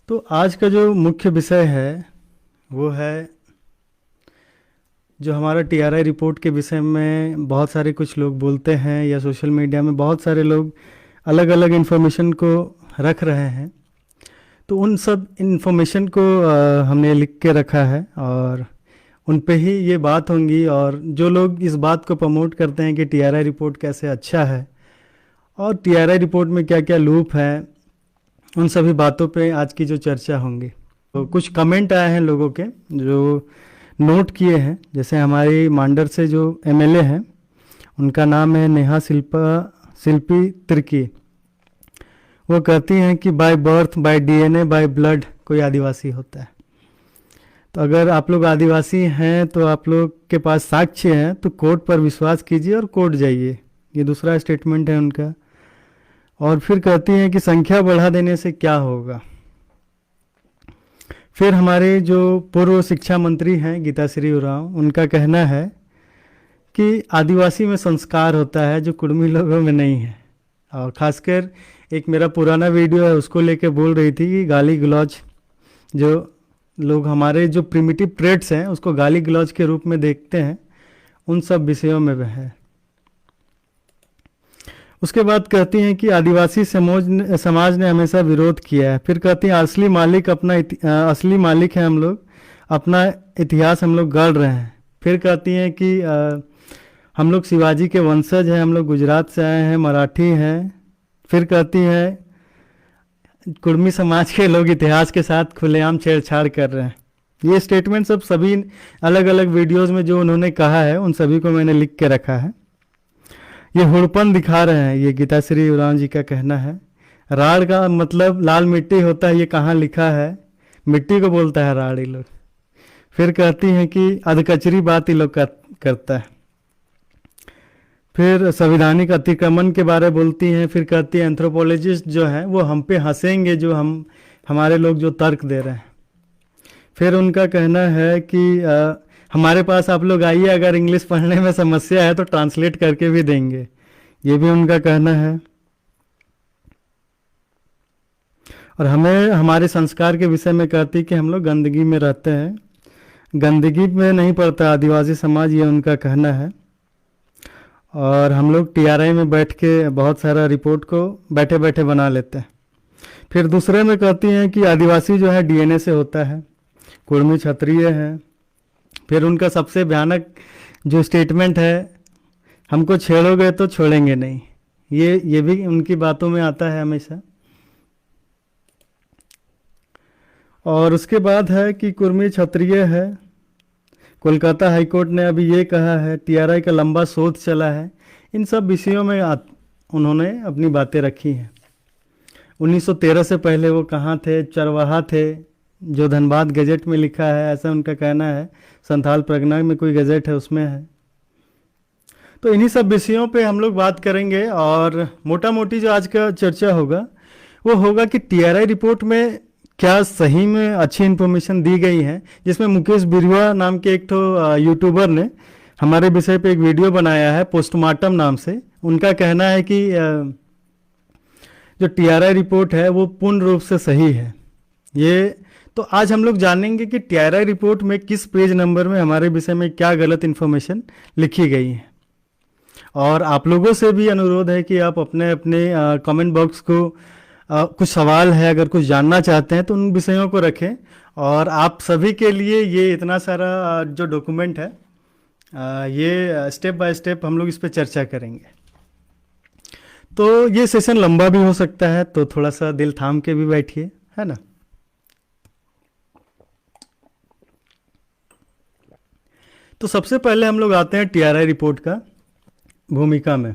तो आज का जो मुख्य विषय है वो है जो हमारा टीआरआई रिपोर्ट के विषय में बहुत सारे कुछ लोग बोलते हैं या सोशल मीडिया में बहुत सारे लोग अलग अलग इन्फॉर्मेशन को रख रहे हैं। तो उन सब इन्फॉर्मेशन को हमने लिख के रखा है और उन पे ही ये बात होंगी। और जो लोग इस बात को प्रमोट करते हैं कि टीआरआई रिपोर्ट कैसे अच्छा है और टीआरआई रिपोर्ट में क्या क्या लूप है, उन सभी बातों पे आज की जो चर्चा होंगी। तो कुछ कमेंट आए हैं लोगों के जो नोट किए हैं। जैसे हमारी मांडर से जो एमएलए हैं उनका नाम है नेहा शिल्पी तिर्की। वो कहती हैं कि by birth, bye DNA, by blood कोई आदिवासी होता है। तो अगर आप लोग आदिवासी हैं तो आप लोग के पास साक्ष्य हैं तो कोर्ट पर विश्वास कीजिए और कोर्ट जाइए। ये दूसरा स्टेटमेंट है उनका। और फिर कहती हैं कि संख्या बढ़ा देने से क्या होगा। फिर हमारे जो पूर्व शिक्षा मंत्री हैं गीताश्री उरांव, उनका कहना है कि आदिवासी में संस्कार होता है जो कुड़मी लोगों में नहीं है। और खासकर एक मेरा पुराना वीडियो है उसको लेके बोल रही थी कि गाली गलौज, जो लोग हमारे जो प्रिमिटिव ट्रेड्स हैं उसको गाली गलौज के रूप में देखते हैं, उन सब विषयों में वह है। उसके बाद कहती हैं कि आदिवासी समाज ने हमेशा विरोध किया है। फिर कहती हैं असली मालिक असली मालिक है हम लोग, अपना इतिहास हम लोग गढ़ रहे हैं। फिर कहती हैं कि हम लोग शिवाजी के वंशज हैं, हम लोग गुजरात से आए हैं, मराठी हैं। फिर कहती हैं कुर्मी समाज के लोग इतिहास के साथ खुलेआम छेड़छाड़ कर रहे हैं। ये स्टेटमेंट सब सभी अलग अलग वीडियोस में जो उन्होंने कहा है उन सभी को मैंने लिख के रखा है। ये हुड़पन दिखा रहे हैं, ये गीताश्री उरांव जी का कहना है। राड़ का मतलब लाल मिट्टी होता है, ये कहाँ लिखा है? मिट्टी को बोलता है राड़ ये लोग। फिर कहती हैं कि अधकचरी बात ये लोग करता है। फिर संवैधानिक अतिक्रमण के बारे बोलती हैं। फिर कहती है एंथ्रोपोलॉजिस्ट जो हैं वो हम पे हंसेंगे जो हमारे लोग जो तर्क दे रहे हैं। फिर उनका कहना है कि हमारे पास आप लोग आइए, अगर इंग्लिश पढ़ने में समस्या है तो ट्रांसलेट करके भी देंगे, ये भी उनका कहना है। और हमें हमारे संस्कार के विषय में कहती कि हम लोग गंदगी में रहते हैं, गंदगी में नहीं पड़ता आदिवासी समाज, ये उनका कहना है। और हम लोग टीआरआई में बैठ के बहुत सारा रिपोर्ट को बैठे बैठे बना लेते हैं। फिर दूसरे में कहती हैं कि आदिवासी जो है डीएनए से होता है, कुर्मी क्षत्रिय है। फिर उनका सबसे भयानक जो स्टेटमेंट है, हमको छेड़ोगे तो छोड़ेंगे नहीं, ये भी उनकी बातों में आता है हमेशा। और उसके बाद है कि कुर्मी क्षत्रिय है। कोलकाता हाईकोर्ट ने अभी ये कहा है, टीआरआई का लंबा शोध चला है। इन सब विषयों में उन्होंने अपनी बातें रखी हैं। 1913 से पहले वो कहाँ थे? चरवाहा थे, जो धनबाद गजट में लिखा है, ऐसा उनका कहना है। संथाल प्रगना में कोई गजट है उसमें है। तो इन्हीं सब विषयों पे हम लोग बात करेंगे। और मोटा मोटी जो आज का चर्चा होगा वो होगा कि टीआरआई रिपोर्ट में क्या सही में अच्छी इन्फॉर्मेशन दी गई है। जिसमें मुकेश बिरुआ नाम के एक तो यूट्यूबर ने हमारे विषय पे एक वीडियो बनाया है पोस्टमार्टम नाम से। उनका कहना है कि जो टीआरआई रिपोर्ट है वो पूर्ण रूप से सही है। ये तो आज हम लोग जानेंगे कि टीआरआई रिपोर्ट में किस पेज नंबर में हमारे विषय में क्या गलत इन्फॉर्मेशन लिखी गई है। और आप लोगों से भी अनुरोध है कि आप अपने अपने कमेंट बॉक्स को कुछ सवाल है, अगर कुछ जानना चाहते हैं तो उन विषयों को रखें। और आप सभी के लिए ये इतना सारा जो डॉक्यूमेंट है, ये स्टेप बाय स्टेप हम लोग इस पर चर्चा करेंगे। तो ये सेशन लंबा भी हो सकता है, तो थोड़ा सा दिल थाम के भी बैठिए, है ना। तो सबसे पहले हम लोग आते हैं टीआरआई रिपोर्ट का भूमिका में।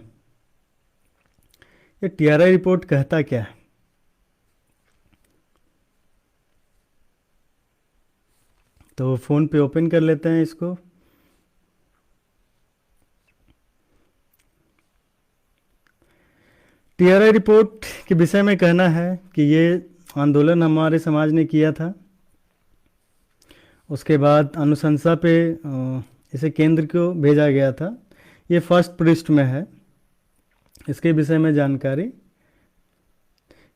ये टीआरआई रिपोर्ट कहता क्या है? तो फ़ोन पे ओपन कर लेते हैं इसको। टीआरआई रिपोर्ट के विषय में कहना है कि ये आंदोलन हमारे समाज ने किया था। उसके बाद अनुशंसा पे इसे केंद्र को भेजा गया था। ये फर्स्ट पृष्ठ में है। इसके विषय में जानकारी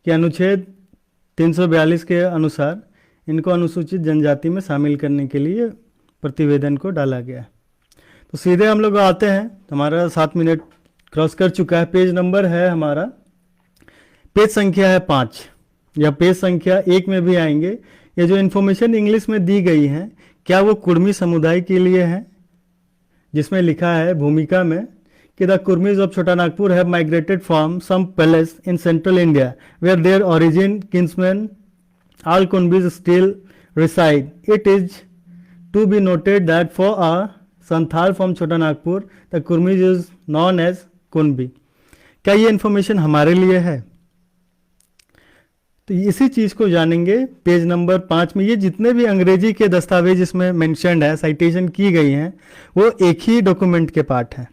कि अनुच्छेद 342 के अनुसार इनको अनुसूचित जनजाति में शामिल करने के लिए प्रतिवेदन को डाला गया। तो सीधे हम लोग आते हैं, हमारा 7 मिनट क्रॉस कर चुका है। पेज नंबर है हमारा, पेज संख्या है 5 या पेज संख्या 1 में भी आएंगे। ये जो इन्फॉर्मेशन इंग्लिश में दी गई है, क्या वो कुर्मी समुदाय के लिए है? जिसमें लिखा है भूमिका में कि the Kurmis of Chota Nagpur have migrated from some place in central India where their origin kinsman all Kurmis still reside. It is to be noted that for a Santhal from Chota Nagpur the Kurmis is known as Kunbi. क्या ये इन्फॉर्मेशन हमारे लिए है? तो इसी चीज़ को जानेंगे page number 5 में। ये जितने भी अंग्रेजी के दस्तावेज इसमें मेंशन्ड है, साइटेशन की गई हैं, वो एक ही डॉक्यूमेंट के पार्ट हैं,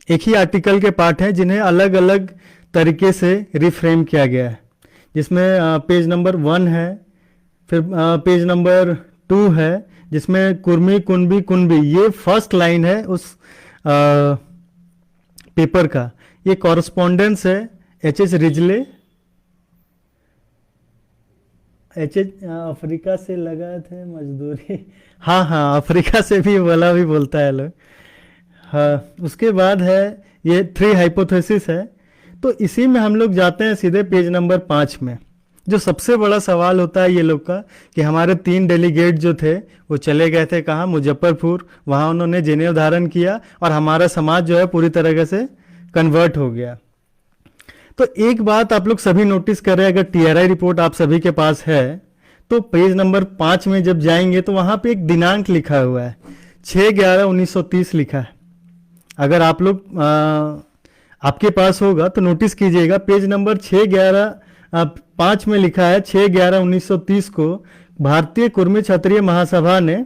एक ही आर्टिकल के पार्ट हैं, जिन्हें अलग अलग तरीके से रिफ्रेम किया गया है। जिसमें पेज नंबर 1 है, फिर पेज नंबर 2 है, जिसमें कुर्मी कुनबी कुनबी, ये फर्स्ट लाइन है उस पेपर का। ये कॉरस्पॉन्डेंस है एच.एच. रिजले, एच.एच. अफ्रीका से लगा थे मजदूरी, हाँ अफ्रीका से भी वाला भी बोलता है लोग। हाँ, उसके बाद है ये 3 हाइपोथेसिस है। तो इसी में हम लोग जाते हैं सीधे पेज नंबर 5 में। जो सबसे बड़ा सवाल होता है ये लोग का कि हमारे 3 डेलीगेट जो थे वो चले गए थे कहाँ? मुजफ्फरपुर। वहाँ उन्होंने जनेऊ धारण किया और हमारा समाज जो है पूरी तरीके से कन्वर्ट हो गया। तो एक बात आप लोग सभी नोटिस कर रहे हैं, अगर टीआरआई रिपोर्ट आप सभी के पास है तो पेज नंबर 5 में जब जाएंगे तो वहाँ पे एक दिनांक लिखा हुआ है, 6/11/1930 लिखा है। अगर आप लोग आपके पास होगा तो नोटिस कीजिएगा, पेज नंबर 5 में लिखा है 6/11/1930 को भारतीय कुर्मी क्षत्रिय महासभा ने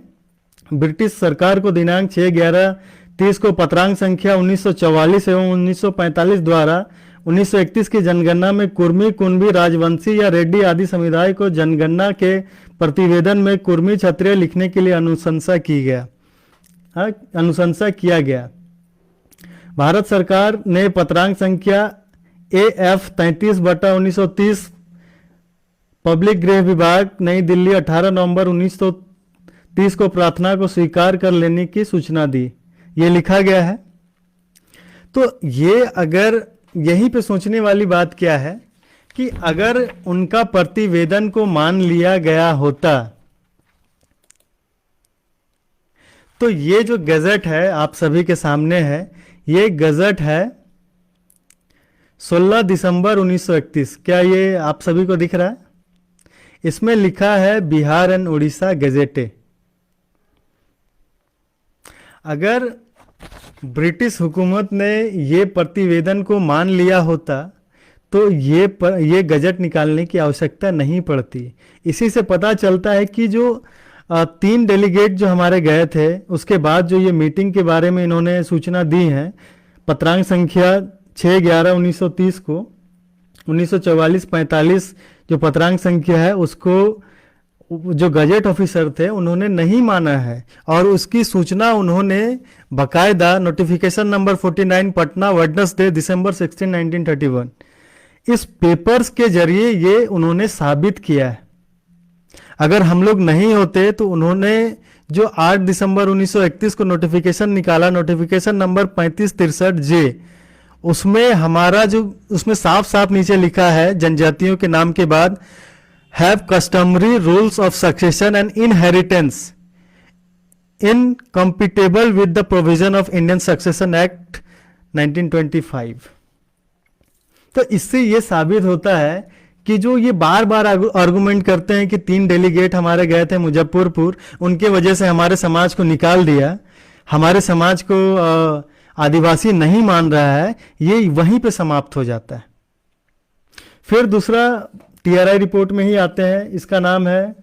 ब्रिटिश सरकार को दिनांक 6/11/30 को पत्रांक संख्या 1944 एवं 1945 द्वारा 1931 की जनगणना में कुर्मी कुनबी राजवंशी या रेड्डी आदि समुदाय को जनगणना के प्रतिवेदन में कुर्मी क्षत्रिय लिखने के लिए अनुशंसा किया गया। भारत सरकार ने पत्रांक संख्या AF 33/1930 पब्लिक गृह विभाग नई दिल्ली 18 नवंबर 1930 को प्रार्थना को स्वीकार कर लेने की सूचना दी। ये लिखा गया है। तो ये अगर यहीं पे सोचने वाली बात क्या है कि अगर उनका प्रतिवेदन को मान लिया गया होता तो ये जो गजट है आप सभी के सामने है, ये गजट है 16 दिसंबर 1931। क्या ये आप सभी को दिख रहा है? इसमें लिखा है बिहार एंड उड़ीसा गजेटे। अगर ब्रिटिश हुकूमत ने ये प्रतिवेदन को मान लिया होता तो ये गजट निकालने की आवश्यकता नहीं पड़ती। इसी से पता चलता है कि जो 3 डेलीगेट जो हमारे गए थे उसके बाद जो ये मीटिंग के बारे में इन्होंने सूचना दी है, पत्रांक संख्या 6/11/1930 को 1944-45 जो पत्रांक संख्या है उसको जो गजेट ऑफिसर थे उन्होंने नहीं माना है और उसकी सूचना उन्होंने बकायदा नोटिफिकेशन नंबर 49 पटना वेडनेसडे दिसंबर 16, 1931 इस पेपर्स के जरिए ये उन्होंने साबित किया है। अगर हम लोग नहीं होते तो उन्होंने जो 8 दिसंबर 1931 को नोटिफिकेशन निकाला, नोटिफिकेशन नंबर 3563J, उसमें हमारा जो उसमें साफ साफ नीचे लिखा है जनजातियों के नाम के बाद have customary rules of succession and inheritance incompatible with the provision of Indian Succession Act 1925। तो इससे ये साबित होता है कि जो ये बार बार आर्गुमेंट करते हैं कि 3 डेलीगेट हमारे गए थे मुजफ्फरपुर, उनके वजह से हमारे समाज को निकाल दिया, हमारे समाज को आदिवासी नहीं मान रहा है, ये वहीं पे समाप्त हो जाता है। फिर दूसरा टीआरआई रिपोर्ट में ही आते हैं, इसका नाम है,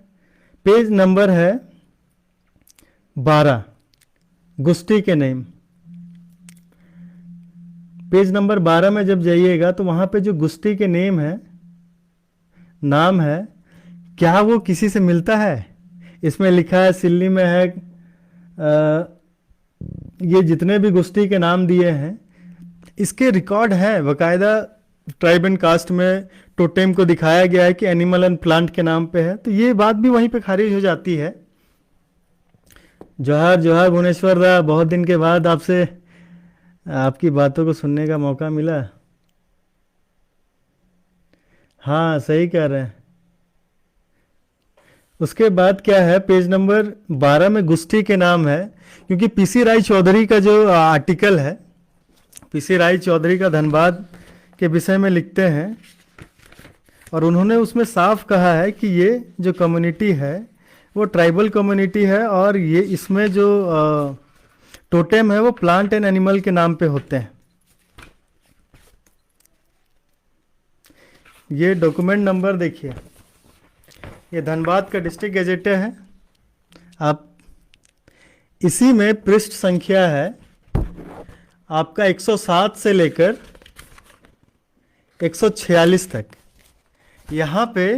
पेज नंबर है 12, गुस्टी के नेम। पेज नंबर 12 में जब जाइएगा तो वहां पे जो गुस्टी के नेम है, नाम है, क्या वो किसी से मिलता है? इसमें लिखा है, सिल्ली में है, ये जितने भी गुस्टी के नाम दिए हैं इसके रिकॉर्ड है बकायदा ट्राइब एंड कास्ट में टोटेम को दिखाया गया है कि एनिमल एंड प्लांट के नाम पे है, तो ये बात भी वहीं पे खारिज हो जाती है। जोहार जोहार भुवनेश्वर दा, बहुत दिन के बाद आपसे आपकी बातों को सुनने का मौका मिला। हाँ सही कह रहे हैं। उसके बाद क्या है, पेज नंबर 12 में गुस्टी के नाम है, क्योंकि पीसी राय चौधरी का जो आर्टिकल है, पीसी राय चौधरी का धनबाद के विषय में लिखते हैं, और उन्होंने उसमें साफ कहा है कि ये जो कम्युनिटी है वो ट्राइबल कम्युनिटी है, और ये इसमें जो टोटेम है वो प्लांट एंड एनिमल के नाम पे होते हैं। ये डॉक्यूमेंट नंबर देखिए, ये धनबाद का डिस्ट्रिक्ट गैजेटर है, आप इसी में पृष्ठ संख्या है आपका 107 से लेकर 146 तक। यहाँ पे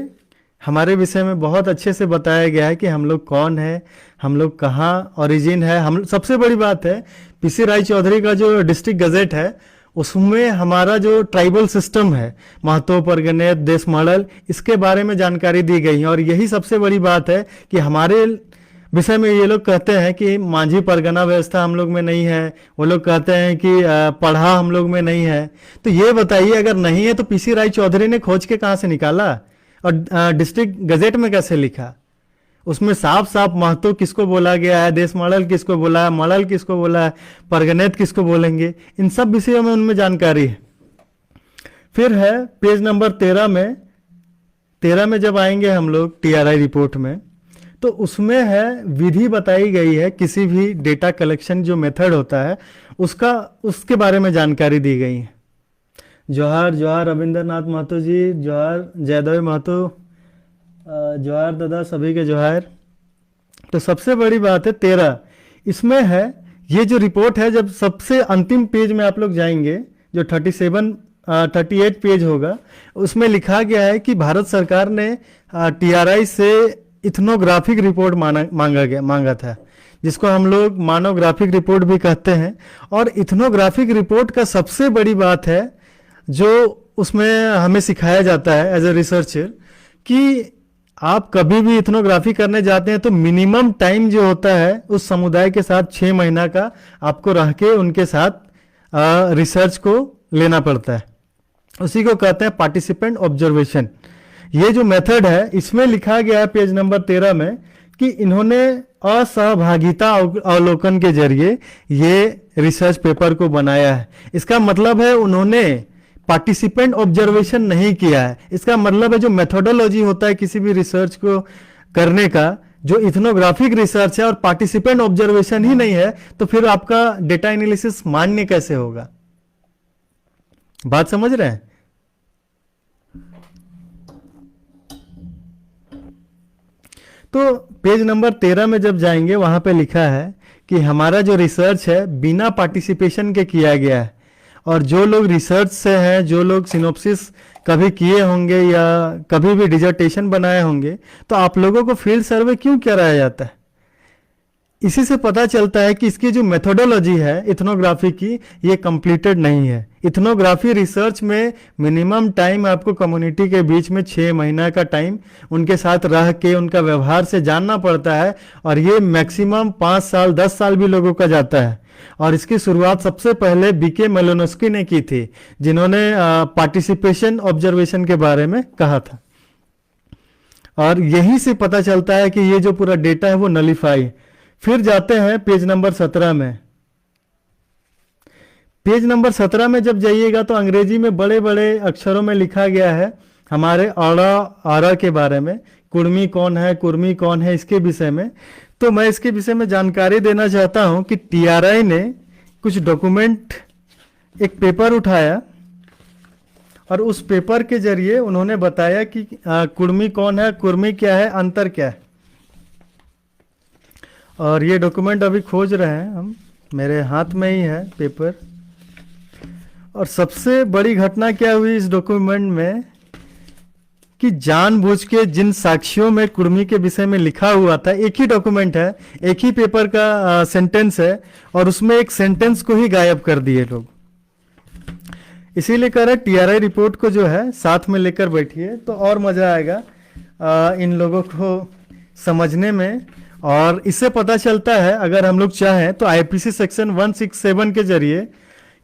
हमारे विषय में बहुत अच्छे से बताया गया है कि हम लोग कौन है, हम लोग कहाँ ओरिजिन है। हम सबसे बड़ी बात है, पीसी राय चौधरी का जो डिस्ट्रिक्ट गजेट है उसमें हमारा जो ट्राइबल सिस्टम है, महतो, परगनेत, देश मॉडल, इसके बारे में जानकारी दी गई है। और यही सबसे बड़ी बात है कि हमारे विषय में ये लोग कहते हैं कि मांझी परगना व्यवस्था हम लोग में नहीं है, वो लोग कहते हैं कि पढ़ा हम लोग में नहीं है। तो ये बताइए, अगर नहीं है तो पीसी राय चौधरी ने खोज के कहाँ से निकाला और डिस्ट्रिक्ट गजेट में कैसे लिखा? उसमें साफ साफ महतो किसको बोला गया है, देश मॉडल किसको बोला है, मॉडल किसको बोला है, परगनेत किसको बोलेंगे, इन सब विषयों में उनमें जानकारी है। फिर है पेज नंबर 13 में जब आएंगे हम लोग टीआरआई रिपोर्ट में, तो उसमें है विधि बताई गई है, किसी भी डेटा कलेक्शन जो मेथड होता है उसके बारे में जानकारी दी गई है। जोहार जोहार रविंद्रनाथ महतो जी, जोहार जयदेव महतो, जोहार दादा, सभी के जोहार। तो सबसे बड़ी बात है 13, इसमें है ये जो रिपोर्ट है, जब सबसे अंतिम पेज में आप लोग जाएंगे जो 38 पेज होगा, उसमें लिखा गया है कि भारत सरकार ने टीआरआई से इथनोग्राफिक रिपोर्ट मांगा था, जिसको हम लोग मानोग्राफिक रिपोर्ट भी कहते हैं। और इथनोग्राफिक रिपोर्ट का सबसे बड़ी बात है जो उसमें हमें सिखाया जाता है एज ए रिसर्चर, कि आप कभी भी इथनोग्राफी करने जाते हैं तो मिनिमम टाइम जो होता है उस समुदाय के साथ 6 महीना का आपको रह के उनके साथ रिसर्च को लेना पड़ता है। उसी को कहते हैं पार्टिसिपेंट ऑब्जर्वेशन। ये जो मेथड है इसमें लिखा गया है पेज नंबर 13 में कि इन्होंने असहभागिता अवलोकन के जरिए ये रिसर्च पेपर को बनाया है। इसका मतलब है उन्होंने पार्टिसिपेंट ऑब्जर्वेशन नहीं किया है। इसका मतलब है जो मेथोडोलॉजी होता है किसी भी रिसर्च को करने का, जो इथनोग्राफिक रिसर्च है और पार्टिसिपेंट ऑब्जर्वेशन ही नहीं है, तो फिर आपका डेटा एनालिसिस मान्य कैसे होगा? बात समझ रहे हैं? तो पेज नंबर 13 में जब जाएंगे वहां पे लिखा है कि हमारा जो रिसर्च है बिना पार्टिसिपेशन के किया गया है, और जो लोग रिसर्च से हैं, जो लोग सिनोप्सिस कभी किए होंगे या कभी भी डिजर्टेशन बनाए होंगे, तो आप लोगों को फील्ड सर्वे क्यों कराया जाता है? इसी से पता चलता है कि इसकी जो मेथोडोलॉजी है इथनोग्राफी की, ये कंप्लीटेड नहीं है। इथनोग्राफी रिसर्च में मिनिमम टाइम आपको कम्युनिटी के बीच में 6 महीना का टाइम उनके साथ रह के उनका व्यवहार से जानना पड़ता है, और ये मैक्सिमम 5 साल 10 साल भी लोगों का जाता है। और इसकी शुरुआत सबसे पहले बीके मेलोनोस्की ने की थी, जिन्होंने पार्टिसिपेशन ऑब्जर्वेशन के बारे में कहा था। और यहीं से पता चलता है कि ये जो पूरा डेटा है वो नलिफाई। फिर जाते हैं पेज नंबर 17 में। पेज नंबर 17 में जब जाइएगा तो अंग्रेजी में बड़े बड़े अक्षरों में लिखा गया है हमारे आरा के बारे में, कुर्मी कौन है, कुर्मी कौन है, इसके विषय में। तो मैं इसके विषय में जानकारी देना चाहता हूं कि टीआरआई ने कुछ डॉक्यूमेंट, एक पेपर उठाया और उस पेपर के जरिए उन्होंने बताया कि कुर्मी कौन है, कुर्मी क्या है, अंतर क्या है। और ये डॉक्यूमेंट अभी खोज रहे हैं हम, मेरे हाथ में ही है पेपर। और सबसे बड़ी घटना क्या हुई इस डॉक्यूमेंट में कि जानबूझ के जिन साक्ष्यों में कुर्मी के विषय में लिखा हुआ था, एक ही डॉक्यूमेंट है, एक ही पेपर का सेंटेंस है, और उसमें एक सेंटेंस को ही गायब कर दिए लोग। इसीलिए कह रहे टीआरआई रिपोर्ट को जो है साथ में लेकर बैठिए तो और मज़ा आएगा इन लोगों को समझने में। और इससे पता चलता है अगर हम लोग चाहें तो आईपीसी सेक्शन 167 के जरिए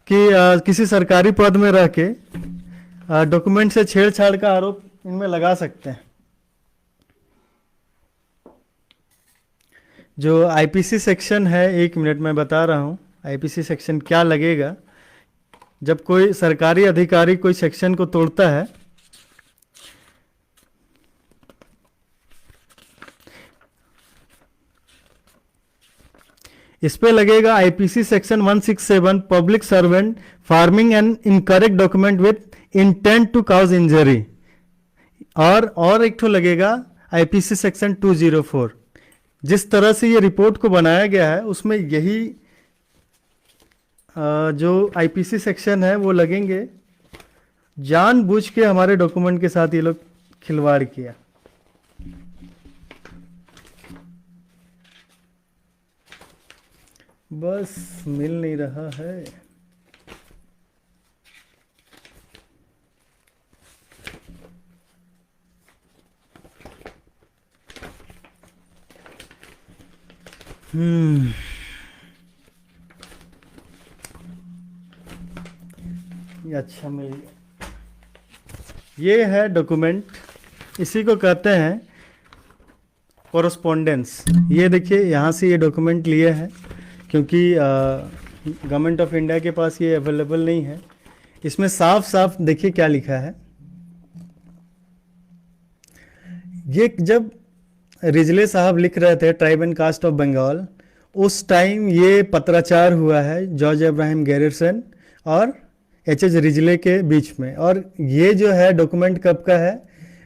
कि किसी सरकारी पद में रह के डॉक्यूमेंट से छेड़छाड़ का आरोप इनमें लगा सकते हैं। जो आईपीसी सेक्शन है, 1 मिनट में बता रहा हूँ आईपीसी सेक्शन क्या लगेगा जब कोई सरकारी अधिकारी कोई सेक्शन को तोड़ता है। इस पे लगेगा IPC section 167 public servant framing an incorrect document with intent to cause injury. और एक तो लगेगा आईपीसी सेक्शन 204। जिस तरह से ये रिपोर्ट को बनाया गया है उसमें यही जो आईपीसी सेक्शन है वो लगेंगे। जानबूझ के हमारे डॉक्यूमेंट के साथ ये लोग खिलवाड़ किया। बस मिल नहीं रहा है। ये अच्छा मिल गया। ये है डॉक्यूमेंट, इसी को कहते हैं कोरस्पोंडेंस। ये देखिए यहाँ से ये डॉक्यूमेंट लिए हैं क्योंकि गवर्नमेंट ऑफ इंडिया के पास ये अवेलेबल नहीं है। इसमें साफ साफ देखिए क्या लिखा है। ये जब रिजले साहब लिख रहे थे tribe and caste of Bengal, उस टाइम ये पत्राचार हुआ है जॉर्ज अब्राहम गैरिसन और एच रिजले के बीच में। और ये जो है डॉक्यूमेंट कब का है,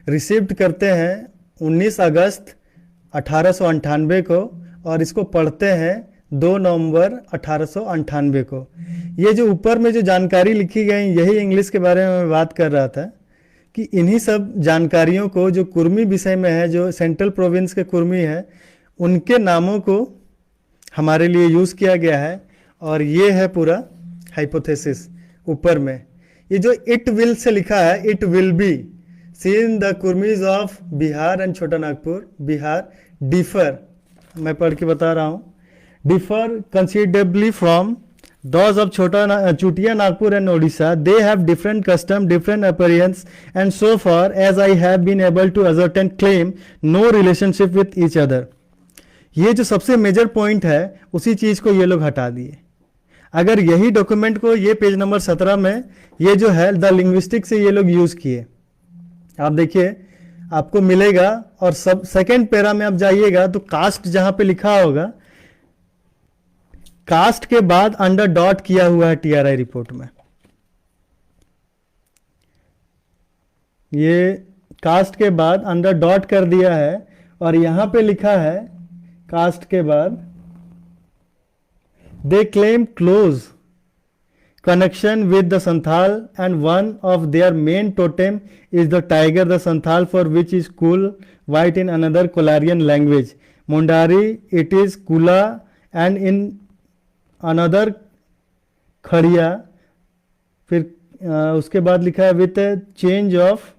रिसीव्ड करते हैं 19 अगस्त 1898 को और इसको पढ़ते हैं 2 नवंबर 1898 को। ये जो ऊपर में जो जानकारी लिखी गई यही इंग्लिश के बारे में मैं बात कर रहा था कि इन्हीं सब जानकारियों को जो कुर्मी विषय में है, जो सेंट्रल प्रोविंस के कुर्मी है, उनके नामों को हमारे लिए यूज़ किया गया है। और ये है पूरा हाइपोथेसिस ऊपर में। ये जो इट विल से लिखा है, it will be seen the Kurmis of Bihar and Chota Nagpur Bihar differ, मैं पढ़ के बता रहा हूँ, differ considerably from those of Chutia Nagpur and Odisha. They have different custom, different appearance, and so far as I have been able to ascertain, claim no relationship with each other. ये जो सबसे major point है उसी चीज को ये लोग हटा दिए। अगर यही डॉक्यूमेंट को ये पेज नंबर 17 में ये जो है द लिंग्विस्टिक से ये लोग यूज किए, आप देखिए आपको मिलेगा। और सब सेकेंड पैरा में आप जाइएगा तो कास्ट जहां पे लिखा होगा, कास्ट के बाद अंडर डॉट किया हुआ है टीआरआई रिपोर्ट में। ये कास्ट के बाद अंडर डॉट कर दिया है और यहां पे लिखा है कास्ट के बाद they claim close connection with the Santhal and one of their main totem is the tiger the Santhal for which is kul white in another Kolarian language Mundari it is kula and in another Kharia. फिर उसके बाद लिखा है with change of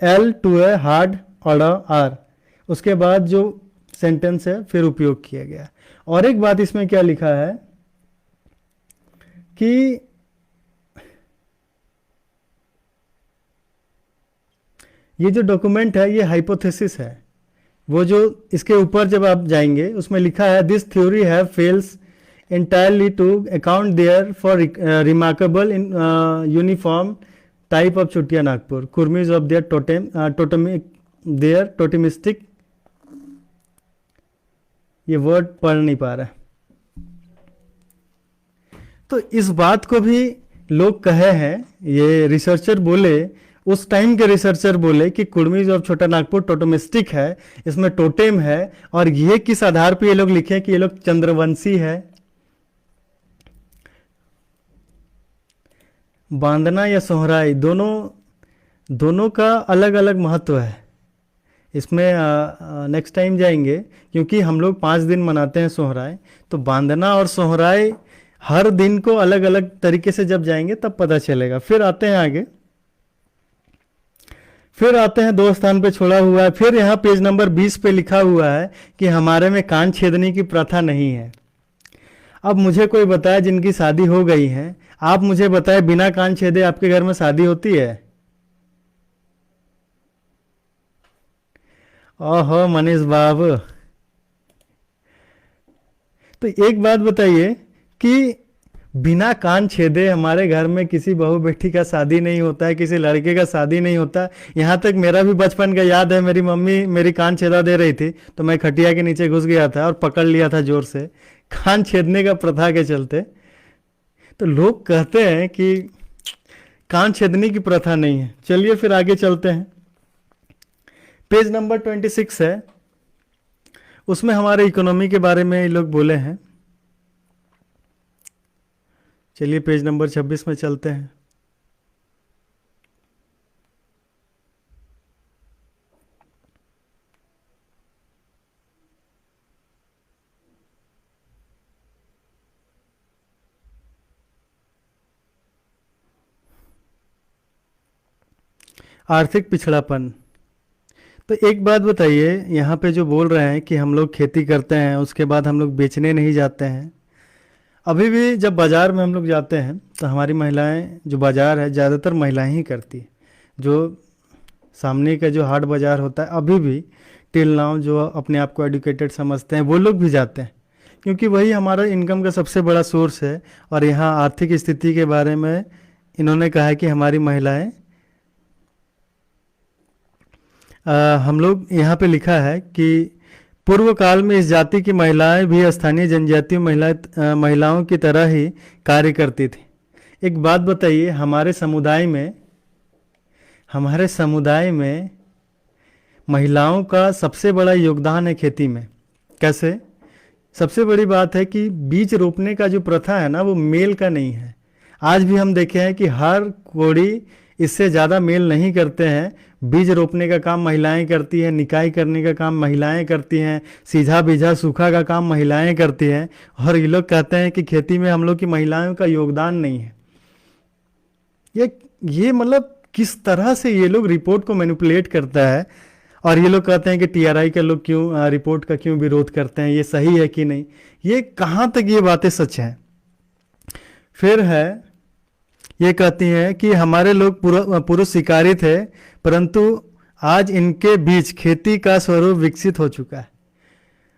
L to a hard order R. उसके बाद जो sentence है फिर उपयोग किया गया। और एक बात इसमें क्या लिखा है कि ये जो डॉक्यूमेंट है ये हाइपोथेसिस है। वो जो इसके ऊपर जब आप जाएंगे उसमें लिखा है this theory have fails entirely to account there for remarkable in uniform type of Chutia Nagpur Kurmis of their totemistic, ये वर्ड पढ़ नहीं पा रहा है। तो इस बात को भी लोग कहे हैं, ये रिसर्चर बोले, उस टाइम के रिसर्चर बोले कि कुर्मीज ऑफ छोटा नागपुर टोटेमिस्टिक है, इसमें टोटेम है। और ये किस आधार पे ये लोग लिखे कि ये लोग चंद्रवंशी है। बांदना या सोहराई दोनों का अलग अलग महत्व है। इसमें नेक्स्ट टाइम जाएंगे क्योंकि हम लोग 5 दिन मनाते हैं सोहराई। तो बांदना और सोहराई हर दिन को अलग अलग तरीके से जब जाएंगे तब पता चलेगा। फिर आते हैं आगे, फिर आते हैं दो स्थान पे छोड़ा हुआ है। फिर यहाँ पेज नंबर 20 पे लिखा हुआ है कि हमारे में कान छेदने की प्रथा नहीं है। अब मुझे कोई बताए जिनकी शादी हो गई है, आप मुझे बताए बिना कान छेदे आपके घर में शादी होती है? ओहो मनीष बाबू, तो एक बात बताइए कि बिना कान छेदे हमारे घर में किसी बहू बेटी का शादी नहीं होता है, किसी लड़के का शादी नहीं होता। यहाँ तक मेरा भी बचपन का याद है, मेरी मम्मी मेरी कान छेदा दे रही थी तो मैं खटिया के नीचे घुस गया था और पकड़ लिया था जोर से, कान छेदने का प्रथा के चलते। तो लोग कहते हैं कि कान छेदने की प्रथा नहीं है। चलिए फिर आगे चलते हैं। पेज नंबर 26 है, उसमें हमारे इकोनॉमी के बारे में ये लोग बोले हैं। चलिए पेज नंबर 26 में चलते हैं। आर्थिक पिछड़ापन। तो एक बात बताइए, यहाँ पे जो बोल रहे हैं कि हम लोग खेती करते हैं उसके बाद हम लोग बेचने नहीं जाते हैं। अभी भी जब बाज़ार में हम लोग जाते हैं तो हमारी महिलाएं, जो बाज़ार है ज़्यादातर महिलाएं ही करती है। जो सामने का जो हाट बाज़ार होता है, अभी भी टिल नाउ जो अपने आप को एडुकेटेड समझते हैं वो लोग भी जाते हैं, क्योंकि वही हमारा इनकम का सबसे बड़ा सोर्स है। और यहाँ आर्थिक स्थिति के बारे में इन्होंने कहा है कि हमारी महिलाएं, हम लोग यहाँ पे लिखा है कि पूर्व काल में इस जाति की महिलाएं भी स्थानीय जनजातीय महिलाओं की तरह ही कार्य करती थी। एक बात बताइए, हमारे समुदाय में महिलाओं का सबसे बड़ा योगदान है खेती में। कैसे? सबसे बड़ी बात है कि बीज रोपने का जो प्रथा है ना, वो मेल का नहीं है। आज भी हम देखे हैं कि हर कोड़ी इससे ज़्यादा मेल नहीं करते हैं। बीज रोपने का काम महिलाएं करती हैं, निकाई करने का काम महिलाएं करती हैं, सीझा बीझा सूखा का काम महिलाएं करती हैं। और ये लोग कहते हैं कि खेती में हम लोग की महिलाओं का योगदान नहीं है। ये मतलब किस तरह से ये लोग रिपोर्ट को मैनिपुलेट करता है। और ये लोग कहते हैं कि टीआरआई के लोग क्यों रिपोर्ट का क्यों विरोध करते हैं, ये सही है कि नहीं, ये कहाँ तक ये बातें सच हैं। फिर है, ये कहती हैं कि हमारे लोग पुरुष शिकारी थे, परंतु आज इनके बीच खेती का स्वरूप विकसित हो चुका है।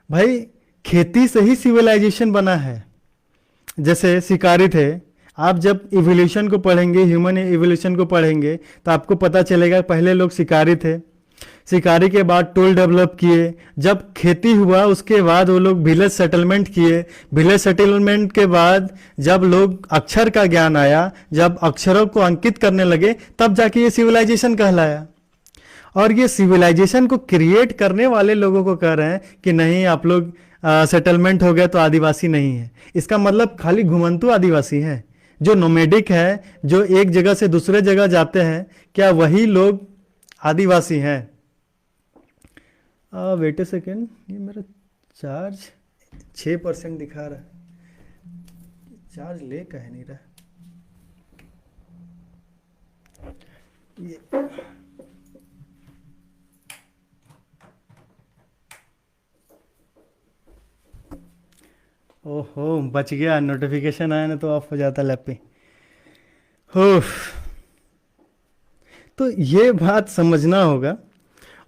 भाई, खेती से ही सिविलाइजेशन बना है। जैसे शिकारी थे, आप जब इवोल्यूशन को पढ़ेंगे, ह्यूमन इवोल्यूशन को पढ़ेंगे, तो आपको पता चलेगा पहले लोग शिकारी थे, शिकारी के बाद टूल डेवलप किए, जब खेती हुआ उसके बाद वो लोग विलेज सेटलमेंट किए, विलेज सेटलमेंट के बाद जब लोग अक्षर का ज्ञान आया, जब अक्षरों को अंकित करने लगे, तब जाके ये सिविलाइजेशन कहलाया। और ये सिविलाइजेशन को क्रिएट करने वाले लोगों को कह रहे हैं कि नहीं, आप लोग सेटलमेंट हो गया तो आदिवासी नहीं है। इसका मतलब खाली घुमंतु आदिवासी हैं, जो नोमेडिक है, जो एक जगह से दूसरे जगह जाते हैं, क्या वही लोग आदिवासी हैं? वेट ए सेकेंड, ये मेरा चार्ज 6% दिखा रहा है, चार्ज ले कह नहीं रहा ये। ओहो, बच गया, नोटिफिकेशन आया ना तो ऑफ हो जाता लैप पे। हो, तो ये बात समझना होगा।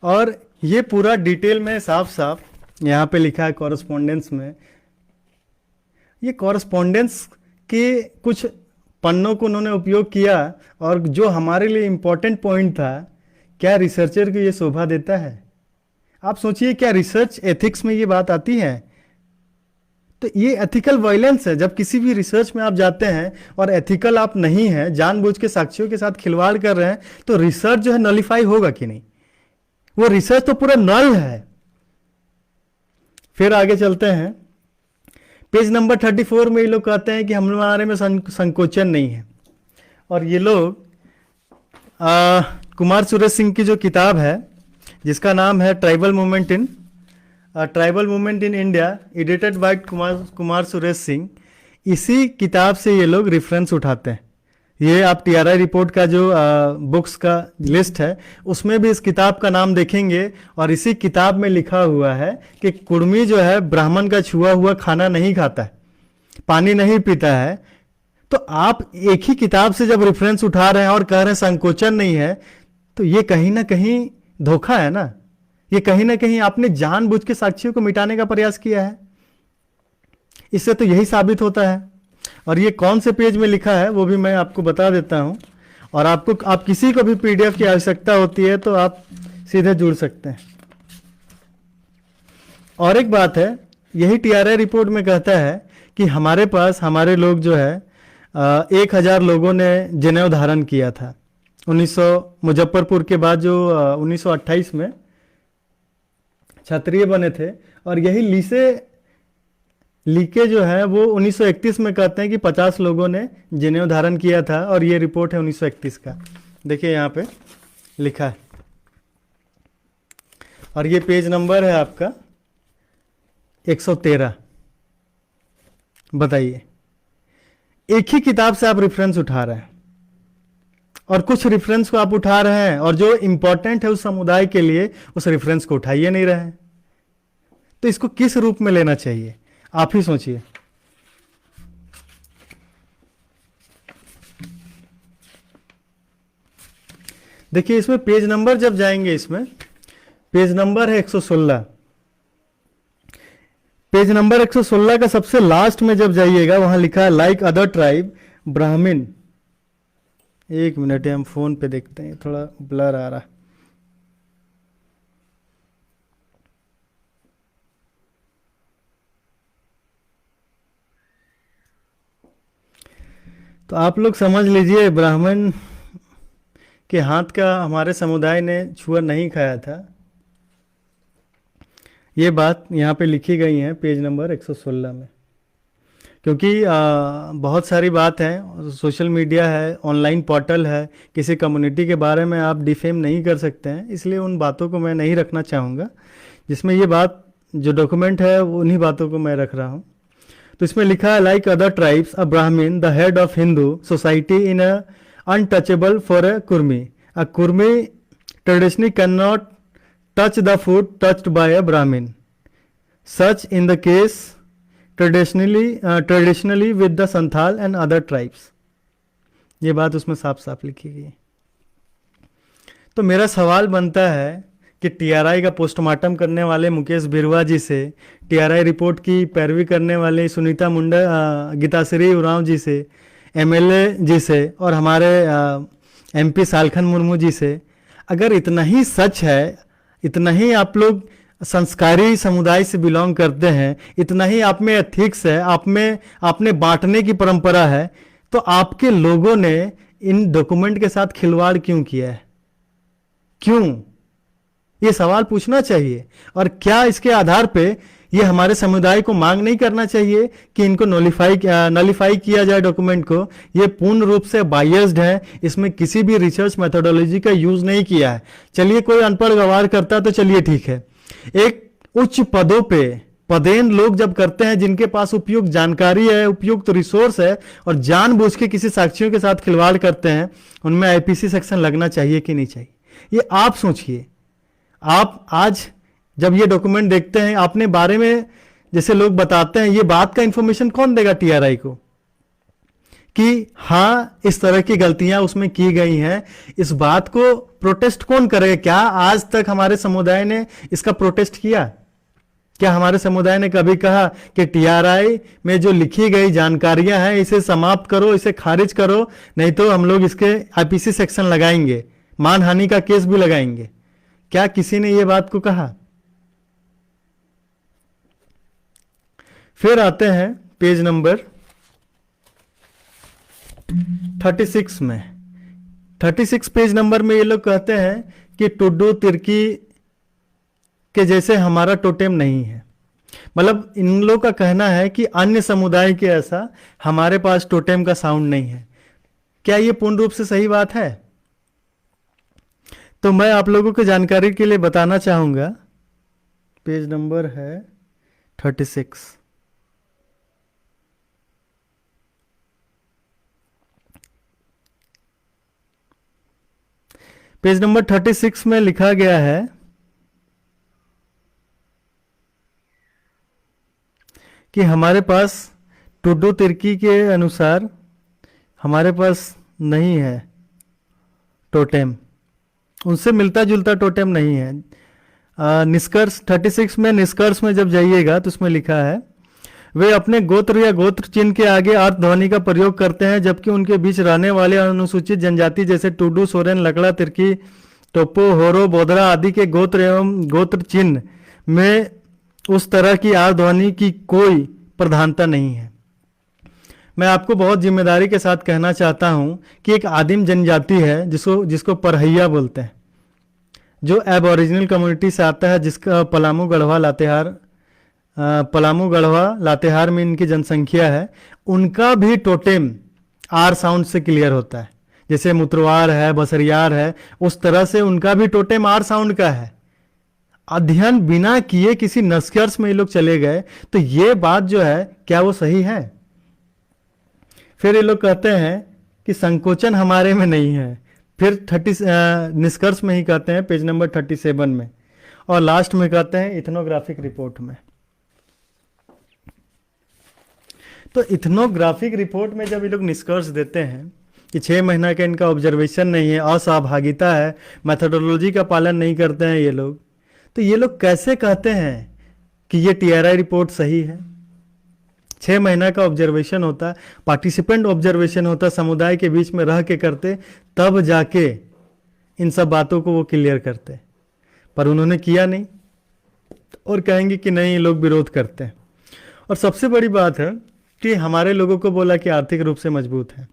और ये पूरा डिटेल में साफ साफ यहाँ पे लिखा है कॉरस्पॉन्डेंस में। ये कॉरस्पॉन्डेंस के कुछ पन्नों को उन्होंने उपयोग किया, और जो हमारे लिए इम्पोर्टेंट पॉइंट था, क्या रिसर्चर को ये शोभा देता है? आप सोचिए, क्या रिसर्च एथिक्स में ये बात आती है? तो ये एथिकल वायलेंस है। जब किसी भी रिसर्च में आप जाते हैं और एथिकल आप नहीं हैं, जानबूझ के साक्ष्यों के साथ खिलवाड़ कर रहे हैं, तो रिसर्च जो है नलिफाई होगा कि नहीं? वो रिसर्च तो पूरा नल है। फिर आगे चलते हैं, पेज नंबर 34 में ये लोग कहते हैं कि हमारे में संकोचन नहीं है। और ये लोग कुमार सुरेश सिंह की जो किताब है, जिसका नाम है tribal movement in India, edited by Kumar Suresh Singh, इसी किताब से ये लोग रेफरेंस उठाते हैं। ये आप टीआरआई रिपोर्ट का जो बुक्स का लिस्ट है उसमें भी इस किताब का नाम देखेंगे, और इसी किताब में लिखा हुआ है कि कुर्मी जो है ब्राह्मण का छुआ हुआ खाना नहीं खाता है, पानी नहीं पीता है। तो आप एक ही किताब से जब रेफरेंस उठा रहे हैं और कह रहे हैं संकोचन नहीं है, तो ये कहीं ना कहीं धोखा है ना। ये कहीं ना कहीं आपने जानबूझ के साक्ष्यों को मिटाने का प्रयास किया है। इससे तो यही साबित होता है। और ये कौन से पेज में लिखा है वो भी मैं आपको बता देता हूं, और आप किसी को भी पीडीएफ की आवश्यकता होती है तो आप सीधे जुड़ सकते हैं। और एक बात है, यही टीआरआई रिपोर्ट में कहता है कि हमारे पास हमारे लोग जो है 1000 लोगों ने जनेऊ धारण किया था 1900 मुजफ्फरपुर के बाद जो 1928 में क्षत्रिय बने थे। और यही लीके जो है वो 1931 में कहते हैं कि 50 लोगों ने जनेऊ धारण किया था, और ये रिपोर्ट है 1931 का। देखिए यहाँ पे लिखा है, और ये पेज नंबर है आपका 113। बताइए, एक ही किताब से आप रेफरेंस उठा रहे हैं, और कुछ रेफरेंस को आप उठा रहे हैं और जो इंपॉर्टेंट है उस समुदाय के लिए उस रेफरेंस को उठाइए नहीं रहे हैं। तो इसको किस रूप में लेना चाहिए, आप ही सोचिए। देखिए इसमें पेज नंबर जब जाएंगे, इसमें पेज नंबर है 116। पेज नंबर 116 का सबसे लास्ट में जब जाइएगा वहां लिखा है लाइक अदर ट्राइब ब्राह्मण। एक मिनट, हम फोन पे देखते हैं, थोड़ा ब्लर आ रहा है। तो आप लोग समझ लीजिए, ब्राह्मण के हाथ का हमारे समुदाय ने छुआ नहीं खाया था। ये बात यहाँ पे लिखी गई है पेज नंबर 116 में। क्योंकि बहुत सारी बात है, सोशल मीडिया है, ऑनलाइन पोर्टल है, किसी कम्युनिटी के बारे में आप डिफेम नहीं कर सकते हैं, इसलिए उन बातों को मैं नहीं रखना चाहूँगा। जिसमें ये बात जो डॉक्यूमेंट है उन्हीं बातों को मैं रख रहा हूँ। तो इसमें लिखा है like other tribes a Brahmin the head of Hindu society in a untouchable for a Kurmi traditionally can not touch the food touched bye a Brahmin such in the case traditionally with the Santhal and other tribes. ये बात उसमें साफ साफ लिखी गई। तो मेरा सवाल बनता है कि टीआरआई का पोस्टमार्टम करने वाले मुकेश बिरवा जी से, टीआरआई रिपोर्ट की पैरवी करने वाले सुनीता मुंडा, गीताश्री उरांव जी से, एमएलए जी से, और हमारे एमपी सालखन मुर्मू जी से, अगर इतना ही सच है, इतना ही आप लोग संस्कारी समुदाय से बिलोंग करते हैं, इतना ही आप में एथिक्स है, आपने बांटने की परंपरा है, तो आपके लोगों ने इन डॉक्यूमेंट के साथ खिलवाड़ क्यों किया है? क्यों? ये सवाल पूछना चाहिए। और क्या इसके आधार पे ये हमारे समुदाय को मांग नहीं करना चाहिए कि इनको नलिफाई किया जाए डॉक्यूमेंट को? ये पूर्ण रूप से बायस्ड है, इसमें किसी भी रिसर्च मेथोडोलॉजी का यूज नहीं किया है। चलिए कोई अनपढ़ गवार करता तो चलिए ठीक है, एक उच्च पदों पे पदेन लोग जब करते हैं, जिनके पास उपयुक्त जानकारी है, उपयुक्त रिसोर्स है, और जानबूझ के किसी साक्ष्यों के साथ खिलवाड़ करते हैं, उनमें आईपीसी सेक्शन लगना चाहिए कि नहीं चाहिए? ये आप सोचिए। आप आज जब ये डॉक्यूमेंट देखते हैं, अपने बारे में जैसे लोग बताते हैं, ये बात का इंफॉर्मेशन कौन देगा टीआरआई को कि हाँ इस तरह की गलतियां उसमें की गई हैं? इस बात को प्रोटेस्ट कौन करेगा? क्या आज तक हमारे समुदाय ने इसका प्रोटेस्ट किया? क्या हमारे समुदाय ने कभी कहा कि टीआरआई में जो लिखी गई जानकारियां हैं इसे समाप्त करो, इसे खारिज करो, नहीं तो हम लोग इसके आईपीसी सेक्शन लगाएंगे, मानहानि का केस भी लगाएंगे? क्या किसी ने यह बात को कहा? फिर आते हैं पेज नंबर 36 में। 36 पेज नंबर में ये लोग कहते हैं कि टुड्डू तिरकी के जैसे हमारा टोटेम नहीं है। मतलब इन लोग का कहना है कि अन्य समुदाय के ऐसा हमारे पास टोटेम का साउंड नहीं है। क्या ये पूर्ण रूप से सही बात है? तो मैं आप लोगों को जानकारी के लिए बताना चाहूंगा, पेज नंबर है 36। पेज नंबर 36 में लिखा गया है कि हमारे पास टुडू तिर्की के अनुसार हमारे पास नहीं है टोटेम, उनसे मिलता जुलता टोटेम नहीं है। निष्कर्ष 36 में निष्कर्ष में जब जाइएगा तो उसमें लिखा है, वे अपने गोत्र या गोत्र चिन्ह के आगे अर्थ ध्वनि का प्रयोग करते हैं, जबकि उनके बीच रहने वाले अनुसूचित जनजाति जैसे टुडू, सोरेन, लकड़ा, तिर्की, टोपो, होरो, बोदरा आदि के गोत्र एवं गोत्र चिन्ह में उस तरह की अर्थ ध्वनि की कोई प्रधानता नहीं है। मैं आपको बहुत जिम्मेदारी के साथ कहना चाहता हूं कि एक आदिम जनजाति है जिसको परहैया बोलते हैं, जो एबोरिजिनल कम्युनिटी से आता है, जिसका पलामू, गढ़वा, लातेहार में इनकी जनसंख्या है। उनका भी टोटेम आर साउंड से क्लियर होता है, जैसे मुत्रवार है, बसरियार है, उस तरह से उनका भी टोटेम आर साउंड का है। अध्ययन बिना किए किसी निष्कर्ष में ये लोग चले गए, तो ये बात जो है क्या वो सही है? फिर ये लोग कहते हैं कि संकोचन हमारे में नहीं है, फिर निष्कर्ष में ही कहते हैं पेज नंबर 37 में, और लास्ट में कहते हैं इथनोग्राफिक रिपोर्ट में। तो इथनोग्राफिक रिपोर्ट में जब ये लोग निष्कर्ष देते हैं कि 6 महीना का इनका ऑब्जर्वेशन नहीं है, असहभागिता है, मेथोडोलॉजी का पालन नहीं करते हैं ये लोग, तो ये लोग कैसे कहते हैं कि ये टीआरआई रिपोर्ट सही है? 6 महीना का ऑब्जर्वेशन होता है, पार्टिसिपेंट ऑब्जर्वेशन होता है, समुदाय के बीच में रह के करते, तब जाके इन सब बातों को वो क्लियर करते, पर उन्होंने किया नहीं और कहेंगे कि नहीं, लोग विरोध करते हैं। और सबसे बड़ी बात है कि हमारे लोगों को बोला कि आर्थिक रूप से मजबूत है,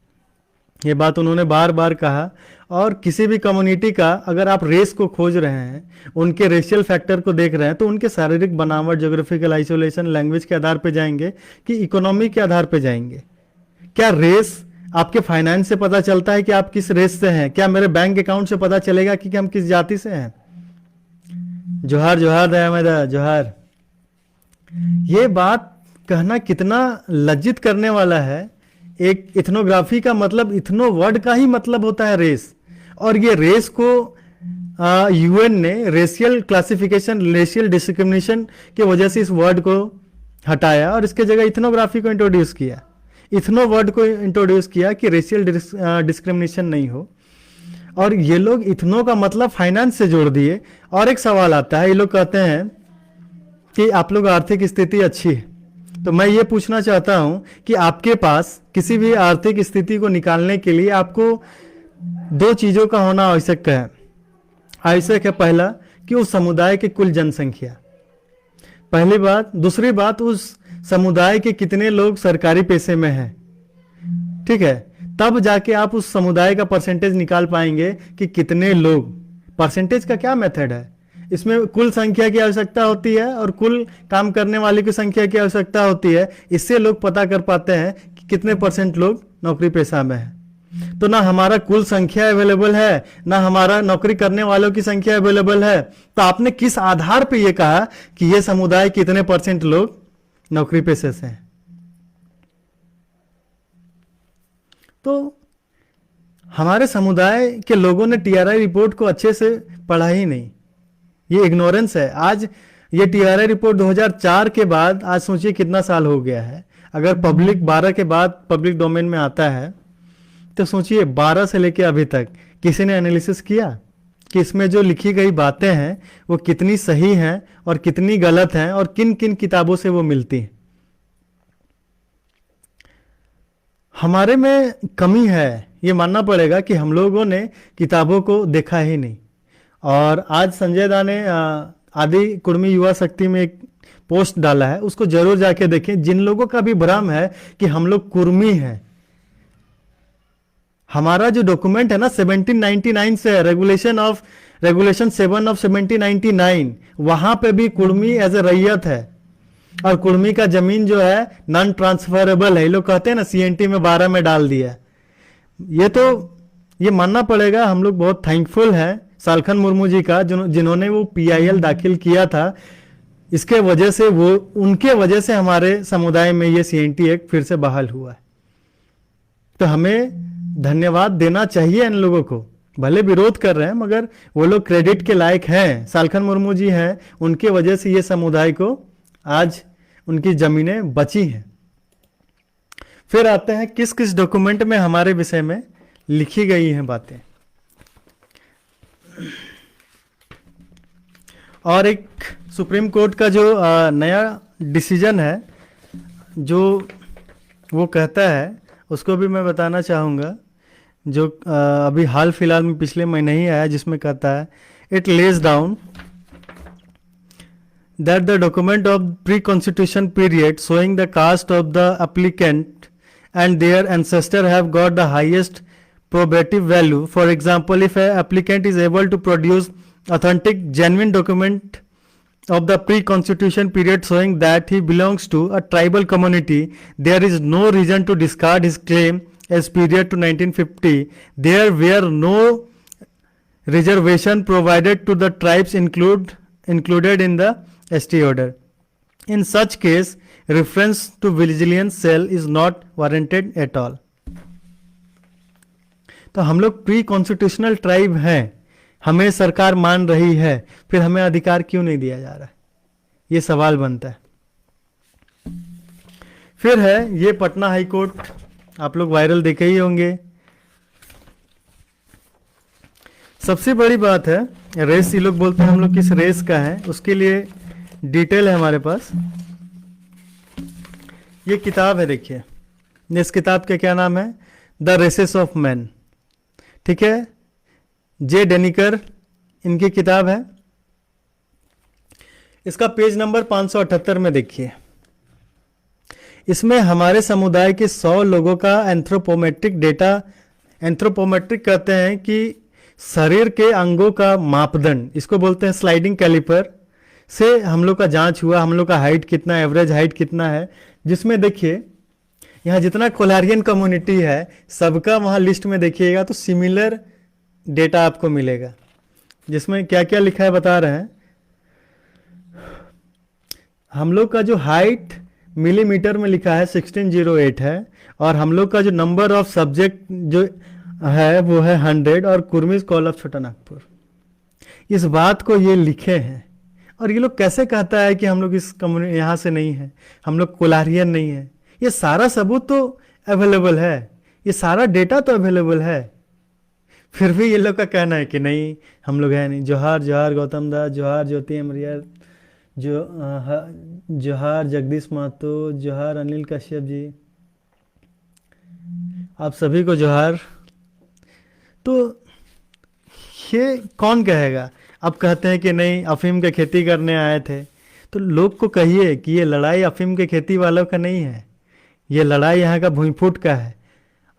ये बात उन्होंने बार बार कहा। और किसी भी कम्युनिटी का अगर आप रेस को खोज रहे हैं, उनके रेशियल फैक्टर को देख रहे हैं, तो उनके शारीरिक बनावट, ज्योग्राफिकल आइसोलेशन, लैंग्वेज के आधार पे जाएंगे कि इकोनॉमी के आधार पे जाएंगे? क्या रेस आपके फाइनेंस से पता चलता है कि आप किस रेस से हैं? क्या मेरे बैंक अकाउंट से पता चलेगा कि हम किस जाति से हैं? जोहार जोहार दयामदा जोहार। ये बात कहना कितना लज्जित करने वाला है। एक इथनोग्राफी का मतलब, इथनो वर्ड का ही मतलब होता है रेस, और ये रेस को यूएन ने रेशियल क्लासिफिकेशन, रेशियल डिस्क्रिमिनेशन की वजह से इस वर्ड को हटाया और इसके जगह इथनोग्राफी को इंट्रोड्यूस किया, इथनो वर्ड को इंट्रोड्यूस किया कि रेशियल डिस्क्रिमिनेशन नहीं हो। और ये लोग इथनो का मतलब फाइनेंस से जोड़ दिए। और एक सवाल आता है, ये लोग कहते हैं कि आप लोग आर्थिक स्थिति अच्छी है, तो मैं ये पूछना चाहता हूं कि आपके पास किसी भी आर्थिक स्थिति को निकालने के लिए आपको 2 चीजों का होना आवश्यक है। पहला कि उस समुदाय की कुल जनसंख्या, पहली बात। दूसरी बात, उस समुदाय के कितने लोग सरकारी पेशे में हैं, ठीक है? तब जाके आप उस समुदाय का परसेंटेज निकाल पाएंगे कि कितने लोग। परसेंटेज का क्या मेथड है? इसमें कुल संख्या की आवश्यकता होती है और कुल काम करने वाले की संख्या की आवश्यकता होती है। इससे लोग पता कर पाते हैं कि कितने % लोग नौकरी पेशा में है। तो ना हमारा कुल संख्या अवेलेबल है, ना हमारा नौकरी करने वालों की संख्या अवेलेबल है, तो आपने किस आधार पे ये कहा कि ये समुदाय कितने % लोग नौकरी पेशे से हैं? तो हमारे समुदाय के लोगों ने टीआरआई रिपोर्ट को अच्छे से पढ़ा ही नहीं, ये इग्नोरेंस है। आज ये टीआरआई रिपोर्ट 2004 के बाद, आज सोचिए कितना साल हो गया है। अगर पब्लिक 12 के बाद पब्लिक डोमेन में आता है, तो सोचिए 12 से लेकर अभी तक किसी ने एनालिसिस किया कि इसमें जो लिखी गई बातें हैं वो कितनी सही हैं और कितनी गलत हैं और किन किन किताबों से वो मिलती हैं। हमारे में कमी है, ये मानना पड़ेगा कि हम लोगों ने किताबों को देखा ही नहीं। और आज संजय दा ने आदि कुर्मी युवा शक्ति में एक पोस्ट डाला है, उसको जरूर जाके देखें। जिन लोगों का भी भ्रम है कि हम लोग कुर्मी हैं, हमारा जो डॉक्यूमेंट है ना 1799 से, रेगुलेशन 7 ऑफ 1799, वहां पे भी कुर्मी एज ए रैयत है। और कुर्मी का जमीन जो है नॉन ट्रांसफरेबल है। ये लोग कहते हैं ना सीएनटी में 12 में डाल दिया। ये मानना पड़ेगा, हम लोग बहुत थैंकफुल हैं सालखन मुर्मू जी का, जिन्होंने वो पीआईएल दाखिल किया था। इसके वजह से उनके वजह से हमारे समुदाय में ये सीएनटी एक्ट फिर से बहाल हुआ है। तो हमें धन्यवाद देना चाहिए इन लोगों को भले विरोध कर रहे हैं मगर वो लोग क्रेडिट के लायक हैं, सालखन मुर्मू जी हैं, उनके वजह से ये समुदाय को आज उनकी जमीनें बची हैं। फिर आते हैं किस किस डॉक्यूमेंट में हमारे विषय में लिखी गई हैं बातें। और एक सुप्रीम कोर्ट का जो नया डिसीजन है जो वो कहता है उसको भी मैं बताना चाहूँगा, जो अभी हाल फिलहाल में पिछले महीने ही आया, जिसमें कहता है it lays down that the document of pre constitution period showing the caste of the applicant and their ancestor have got the highest probative value. For example, if a applicant is able to produce authentic genuine document of the pre-constitution period showing that he belongs to a tribal community, there is no reason to discard his claim as period to 1950. There were no reservation provided to the tribes included in the ST order. In such case, reference to vigilance cell is not warranted at all. तो हम लोग pre constitutional tribe हैं, हमें सरकार मान रही है, फिर हमें अधिकार क्यों नहीं दिया जा रहा है, ये सवाल बनता है। फिर है ये पटना हाई कोर्ट, आप लोग वायरल देखे ही होंगे। सबसे बड़ी बात है रेस, ये लोग बोलते हैं हम लोग किस रेस का है, उसके लिए डिटेल है हमारे पास। ये किताब है, देखिए इस किताब का क्या नाम है, द रेसेस ऑफ मैन, ठीक है, जे डेनिकर इनकी किताब है। इसका पेज नंबर 578 में देखिए, इसमें हमारे समुदाय के 100 लोगों का एंथ्रोपोमेट्रिक डेटा, एंथ्रोपोमेट्रिक कहते हैं कि शरीर के अंगों का मापदंड, इसको बोलते हैं स्लाइडिंग कैलिपर, से हम लोग का जांच हुआ, हम लोग का हाइट कितना, एवरेज हाइट कितना है, जिसमें देखिए यहाँ जितना कोलारियन कम्युनिटी है सबका वहाँ लिस्ट में देखिएगा तो सिमिलर डेटा आपको मिलेगा, जिसमें क्या क्या लिखा है बता रहे हैं। हम लोग का जो हाइट मिलीमीटर में लिखा है 1608 है, और हम लोग का जो नंबर ऑफ सब्जेक्ट जो है वो है 100, और कुर्मी कॉल ऑफ छोटा नागपुर, इस बात को ये लिखे हैं। और ये लोग कैसे कहता है कि हम लोग इस कम्युनिटी यहाँ से नहीं है, हम लोग कोलारियन नहीं है, ये सारा सबूत तो अवेलेबल है, ये सारा डेटा तो अवेलेबल है, फिर भी ये लोग का कहना है कि नहीं हम लोग है नहीं। जोहार जोहार गौतम दास, जोहार ज्योति अमरिया, जोहार जगदीश महतो, जोहार अनिल कश्यप जी, आप सभी को जोहार। तो ये कौन कहेगा, अब कहते हैं कि नहीं अफीम की खेती करने आए थे, तो लोग को कहिए कि ये लड़ाई अफीम के खेती वालों का नहीं है, ये लड़ाई यहाँ का भूईफूट का है।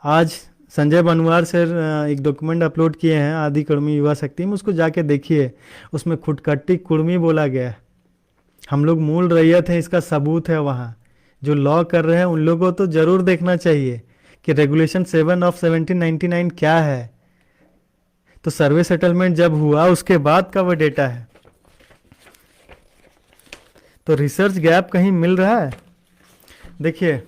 आज संजय बनवार सर एक डॉक्यूमेंट अपलोड किए हैं आदि कुर्मी युवा शक्ति में, उसको जाके देखिए, उसमें खुटकट्टी कुर्मी बोला गया है। हम लोग मूल रैयत हैं, इसका सबूत है। वहाँ जो लॉ कर रहे हैं उन लोगों को तो ज़रूर देखना चाहिए कि रेगुलेशन 7 ऑफ 1799 क्या है। तो सर्वे सेटलमेंट जब हुआ उसके बाद का वो डेटा है, तो रिसर्च गैप कहीं मिल रहा है। देखिए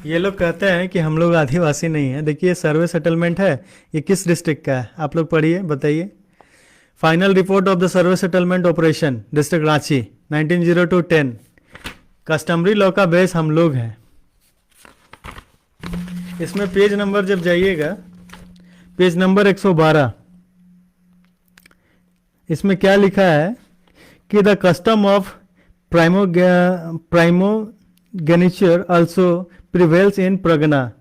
ये लोग कहते हैं कि हम लोग आदिवासी नहीं है, देखिए सर्वे सेटलमेंट है, ये किस डिस्ट्रिक्ट का है आप लोग पढ़िए बताइए। Final report of the survey settlement operation district Ranchi 1902-10, customary law का बेस हम लोग हैं। इसमें पेज नंबर जब जाइएगा, पेज नंबर 112, इसमें क्या लिखा है कि the custom of primogeniture also prevails in Pargana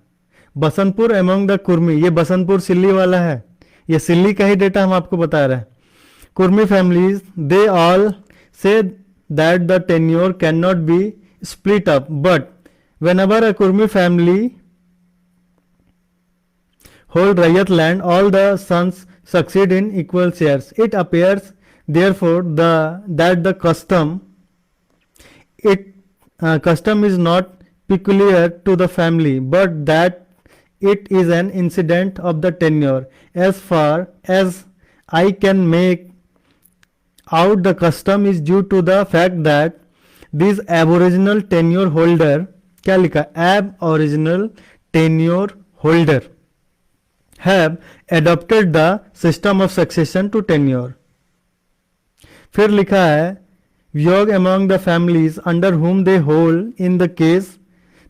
Basantpur among the Kurmi. ये बसंतपुर सिल्ली वाला है, ये सिल्ली का ही डेटा हम आपको बता रहे हैं। Kurmi families they all say that the tenure can not be split up, but when ever a Kurmi family hold Rayat land, all the sons succeed in equal shares. It appears, therefore, that the custom is not peculiar to the family, but that it is an incident of the tenure. As far as I can make out, the custom is due to the fact that these aboriginal tenure holder, क्या लिखा, ab original tenure holder have adopted the system of succession to tenure. फिर लिखा है वियोग among the families under whom they hold in the case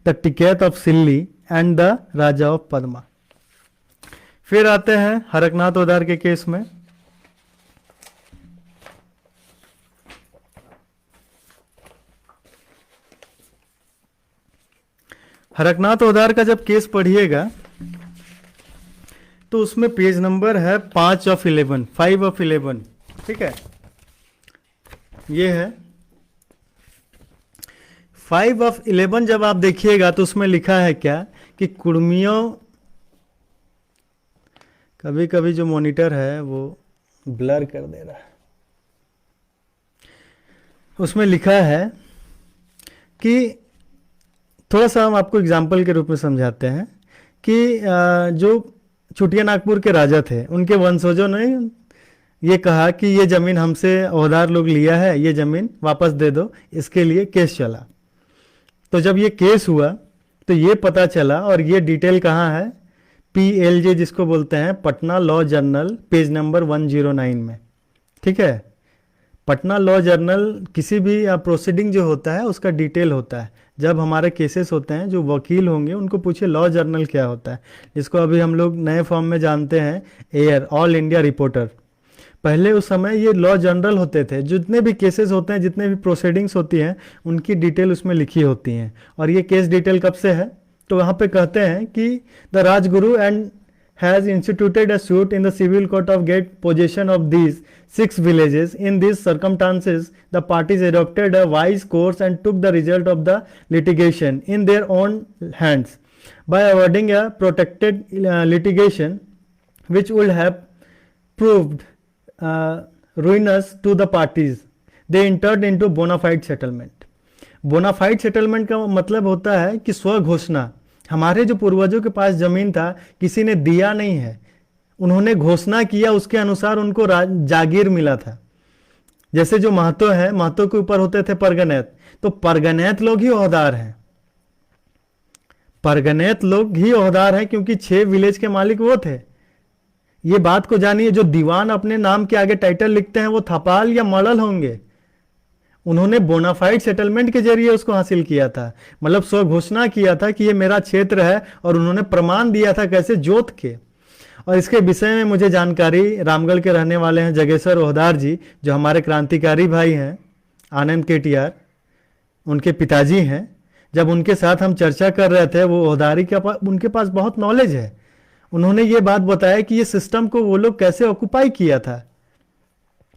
the Tikait of Silli and the Raja of Padma. फिर आते हैं हरकनाथ ओदार के केस में. हरकनाथ ओदार का जब केस पढ़िएगा तो उसमें पेज नंबर है 5 of 11, 5 of 11. ठीक है, ये है 5 of 11. जब आप देखिएगा तो उसमें लिखा है क्या कि कुर्मियों, कभी कभी जो मॉनिटर है वो ब्लर कर दे रहा है. उसमें लिखा है कि थोड़ा सा हम आपको एग्जाम्पल के रूप में समझाते हैं कि जो चुटिया नागपुर के राजा थे उनके वंशजों ने ये कहा कि ये ज़मीन हमसे ओहदार लोग लिया है, ये ज़मीन वापस दे दो. इसके लिए केस चला. तो जब ये केस हुआ तो ये पता चला, और ये डिटेल कहाँ है, PLJ जिसको बोलते हैं Patna law journal, page number 109 में. ठीक है, पटना लॉ जर्नल किसी भी प्रोसीडिंग जो होता है उसका डिटेल होता है. जब हमारे केसेस होते हैं, जो वकील होंगे उनको पूछे लॉ जर्नल क्या होता है, जिसको अभी हम लोग नए फॉर्म में जानते हैं एयर, ऑल इंडिया रिपोर्टर. पहले उस समय ये लॉ जर्नल होते थे. जितने भी केसेस होते हैं, जितने भी प्रोसीडिंग्स होती हैं, उनकी डिटेल उसमें लिखी होती हैं. और ये केस डिटेल कब से है, तो वहाँ पे कहते हैं कि the Rajguru and has instituted a suit in the civil court of get possession of these 6 villages. In these circumstances, the parties adopted a wise course and took the result of the litigation in their own hands by avoiding a protected litigation which would have proved ruinous to the parties. They entered into bona fide settlement. bona fide settlement का मतलब होता है कि स्वघोषणा. हमारे जो पूर्वजों के पास जमीन था, किसी ने दिया नहीं है, उन्होंने घोषणा किया, उसके अनुसार उनको जागीर मिला था. जैसे जो महतो है, महतो के ऊपर होते थे परगनैत, तो परगनैत लोग ही ओहदार हैं. परगनैत लोग ही ओहदार हैं क्योंकि 6 विलेज के मालिक वो थे. ये बात को जानिए, जो दीवान अपने नाम के आगे टाइटल लिखते हैं वो थपाल या मड़ल होंगे. उन्होंने बोनाफाइड सेटलमेंट के जरिए उसको हासिल किया था. मतलब स्व घोषणा किया था कि ये मेरा क्षेत्र है, और उन्होंने प्रमाण दिया था कैसे, जोत के. और इसके विषय में मुझे जानकारी रामगढ़ के रहने वाले हैं जगेश्वर ओहदार जी, जो हमारे क्रांतिकारी भाई हैं, आनंद KTR उनके पिताजी हैं. जब उनके साथ हम चर्चा कर रहे थे, वो ओहदारी के उनके पास बहुत नॉलेज है. उन्होंने ये बात बताया कि ये सिस्टम को वो लोग कैसे ऑक्युपाई किया था,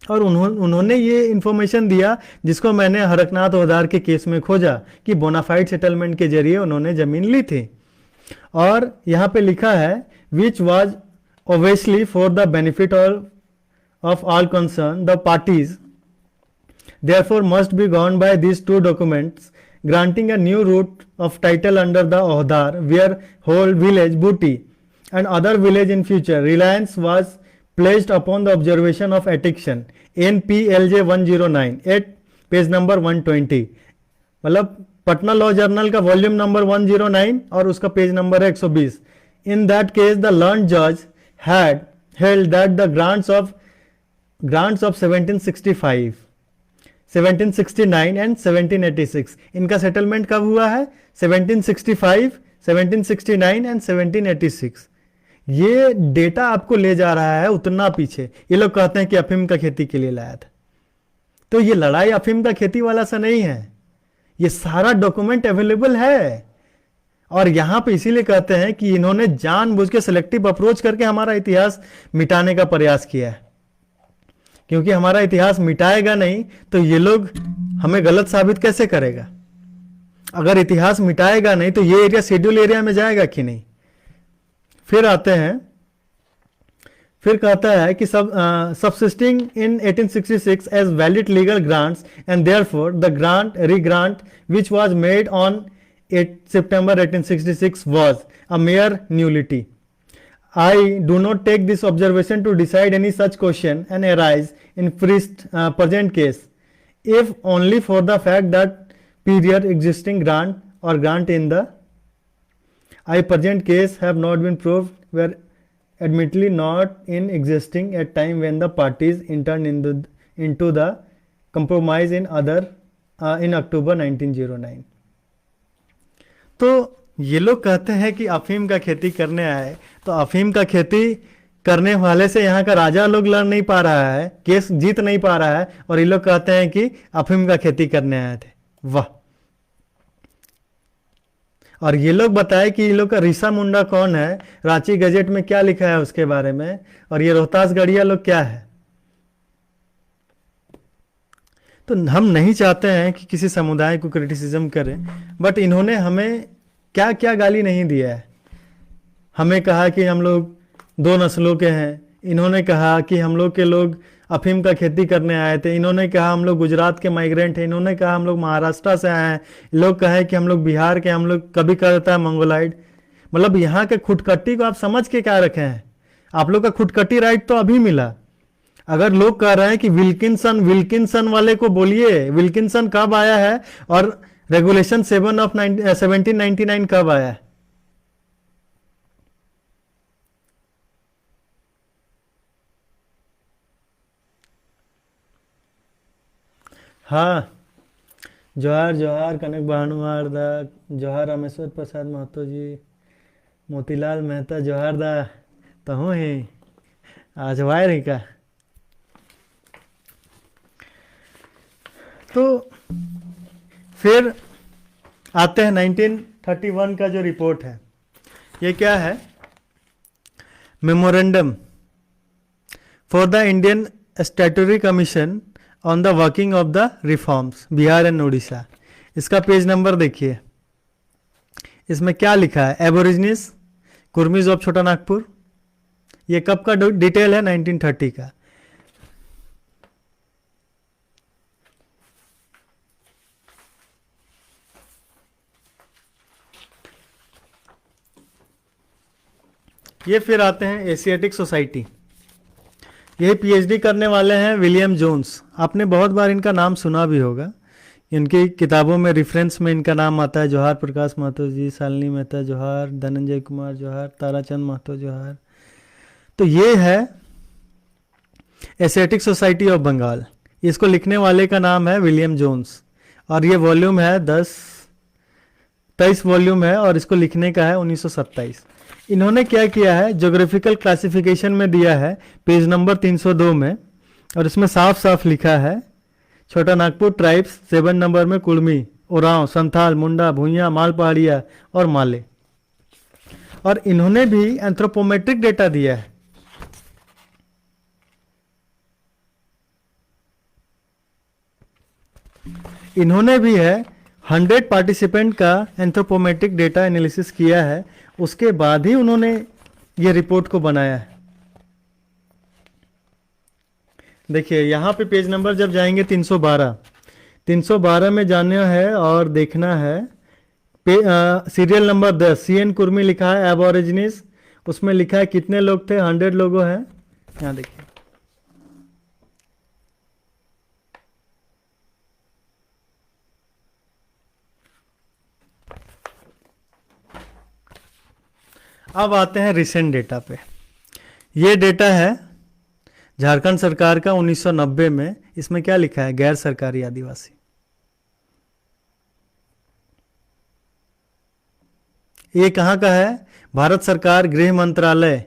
और उन्होंने ये इन्फॉर्मेशन दिया जिसको मैंने हरकनाथ ओहदार के केस में खोजा कि बोनाफाइड सेटलमेंट के जरिए उन्होंने ज़मीन ली थी. और यहाँ पे लिखा है which was obviously for the benefit of all concerned, the parties therefore must be governed by these 2 documents, granting a new route of title under the ohdar where whole village booty and other village in future reliance was placed upon the observation of addiction. NPLJ 109 at page number 120. मतलब Patna law journal का volume number 109 और उसका page number है 120. In that case, the learned judge had held that the grants of 1765, 1769 and 1786, इनका settlement कब हुआ है, 1765, 1769 and 1786. ये डेटा आपको ले जा रहा है उतना पीछे. ये लोग कहते हैं कि अफीम का खेती के लिए लाया था, तो ये लड़ाई अफीम का खेती वाला सा नहीं है. ये सारा डॉक्यूमेंट अवेलेबल है, और यहां पे इसीलिए कहते हैं कि इन्होंने जानबूझ के सिलेक्टिव अप्रोच करके हमारा इतिहास मिटाने का प्रयास किया है. क्योंकि हमारा इतिहास मिटाएगा नहीं तो ये लोग हमें गलत साबित कैसे करेगा. अगर इतिहास मिटाएगा नहीं तो ये एरिया शेड्यूल एरिया में जाएगा कि नहीं. फिर आते हैं, फिर कहता है कि subsisting in 1866 as valid legal grants and therefore the re-grant which was made on 8 September 1866 was a mere nullity. I do not take this observation to decide any such question and arise in present case, if only for the fact that period existing grant or grant in the present case have not been proved were admittedly not in existing at time when the parties entered into the compromise in October 1909. तो ये लोग कहते हैं कि अफीम का खेती करने आए, तो अफीम का खेती करने वाले से यहाँ का राजा लोग लड़ नहीं पा रहा है, केस जीत नहीं पा रहा है, और ये लोग कहते हैं कि अफीम का खेती करने आए थे। वाह। और ये लोग बताए कि ये लोग का ऋषा मुंडा कौन है, रांची गजेट में क्या लिखा है उसके बारे में, और ये रोहतास गढ़िया लोग क्या है। तो हम नहीं चाहते हैं कि किसी समुदाय को क्रिटिसिज्म करें, बट इन्होंने हमें क्या क्या गाली नहीं दिया है। हमें कहा कि हम लोग 2 नस्लों के हैं, इन्होंने कहा कि हम लोग के लोग अफीम का खेती करने आए थे, इन्होंने कहा हम लोग गुजरात के माइग्रेंट हैं, इन्होंने कहा हम लोग महाराष्ट्र से आए हैं, लोग कहे कि हम लोग बिहार के, हम लोग कभी कहता है मंगोलाइड। मतलब यहाँ के खुटकट्टी को आप समझ के क्या रखे हैं। आप लोग का खुटकट्टी राइट तो अभी मिला। अगर लोग कह रहे हैं कि विल्किंसन वाले को बोलिए विल्किंसन कब आया है और रेगुलेशन 7 ऑफ 1799 कब आया है। हाँ, जोहार जोहार कनक भानुआर दा, जोहार रामेश्वर प्रसाद महतो जी, मोतीलाल मेहता जोहार दा, तहु ही आज वायर ही का। तो फिर आते हैं 1931 का जो रिपोर्ट है, ये क्या है, memorandum for the Indian statutory commission on the working of the reforms Bihar and Orissa. इसका पेज नंबर देखिए, इसमें क्या लिखा है, एबोरिजिनीस कुर्मीज ऑफ छोटा नागपुर। ये कब का डिटेल है, 1930 का। ये फिर आते हैं एशियाटिक सोसाइटी। ये पीएचडी करने वाले हैं विलियम जोन्स। आपने बहुत बार इनका नाम सुना भी होगा, इनकी किताबों में रेफरेंस में इनका नाम आता है। जोहार प्रकाश महतो जी, शालिनी मेहता जोहार, धनंजय कुमार जोहार, ताराचंद महतो जोहार। तो ये है एशियाटिक सोसाइटी ऑफ बंगाल। इसको लिखने वाले का नाम है विलियम जोन्स, और ये वॉल्यूम है 23 वॉल्यूम है, और इसको लिखने का है 1927। इन्होंने क्या किया है, ज्योग्राफिकल क्लासिफिकेशन में दिया है पेज नंबर 302 में, और इसमें साफ साफ लिखा है छोटा नागपुर ट्राइब्स 7 नंबर में कुर्मी, ओरांव, संथाल, मुंडा, भूइया, माल पहाड़िया और माले। और इन्होंने भी एंथ्रोपोमेट्रिक डेटा दिया है। इन्होंने भी है 100 पार्टिसिपेंट का एंथ्रोपोमेट्रिक डेटा एनालिसिस किया है, उसके बाद ही उन्होंने ये रिपोर्ट को बनाया है। देखिए यहाँ पे पेज नंबर जब जाएंगे 312 में जाना है और देखना है सीरियल नंबर 10 सीएन कुर्मी लिखा है एबोरिजिनीज। उसमें लिखा है कितने लोग थे, 100 लोगों हैं। यहाँ देखिए, अब आते हैं रिसेंट डेटा पे। ये डेटा है झारखंड सरकार का 1990 में। इसमें क्या लिखा है, गैर सरकारी आदिवासी। ये कहाँ का है, भारत सरकार गृह मंत्रालय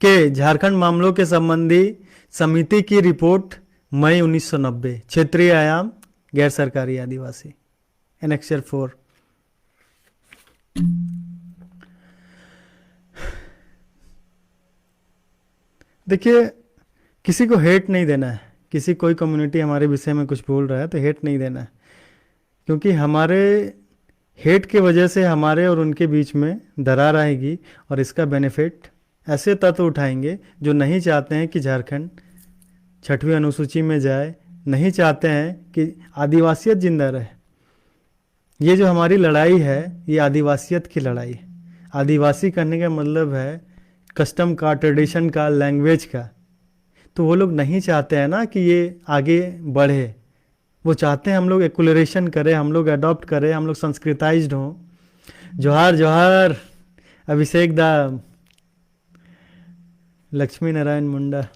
के झारखंड मामलों के संबंधी समिति की रिपोर्ट मई 1990, क्षेत्रीय आयाम गैर सरकारी आदिवासी, एनेक्सर 4। देखिए, किसी को हेट नहीं देना है। किसी कोई कम्युनिटी हमारे विषय में कुछ बोल रहा है तो हेट नहीं देना है, क्योंकि हमारे हेट के वजह से हमारे और उनके बीच में दरार आएगी, और इसका बेनिफिट ऐसे तत्व उठाएंगे जो नहीं चाहते हैं कि झारखंड 6वीं अनुसूची में जाए, नहीं चाहते हैं कि आदिवासियत जिंदा रहे। ये जो हमारी लड़ाई है, ये आदिवासियत की लड़ाई है। आदिवासी करने का मतलब है कस्टम का, ट्रेडिशन का, लैंग्वेज का। तो वो लोग नहीं चाहते हैं ना कि ये आगे बढ़े। वो चाहते हैं हम लोग एक्युलरेशन करें, हम लोग अडॉप्ट करें, हम लोग संस्कृताइज्ड हों। जोहार जोहार अभिषेक दा, लक्ष्मी नारायण मुंडा।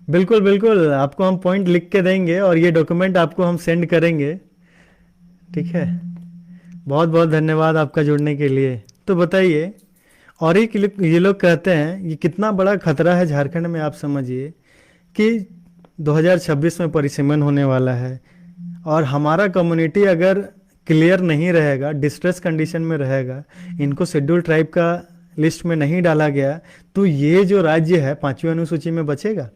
बिल्कुल बिल्कुल, आपको हम पॉइंट लिख के देंगे और ये डॉक्यूमेंट आपको हम सेंड करेंगे। ठीक है, बहुत बहुत धन्यवाद आपका जुड़ने के लिए। तो बताइए, और ये लोग कहते हैं ये कितना बड़ा खतरा है झारखंड में। आप समझिए कि 2026 में परिसीमन होने वाला है और हमारा कम्युनिटी अगर क्लियर नहीं रहेगा, डिस्ट्रेस कंडीशन में रहेगा, इनको शेड्यूल ट्राइब का लिस्ट में नहीं डाला गया, तो ये जो राज्य है 5वीं अनुसूची में बचेगा।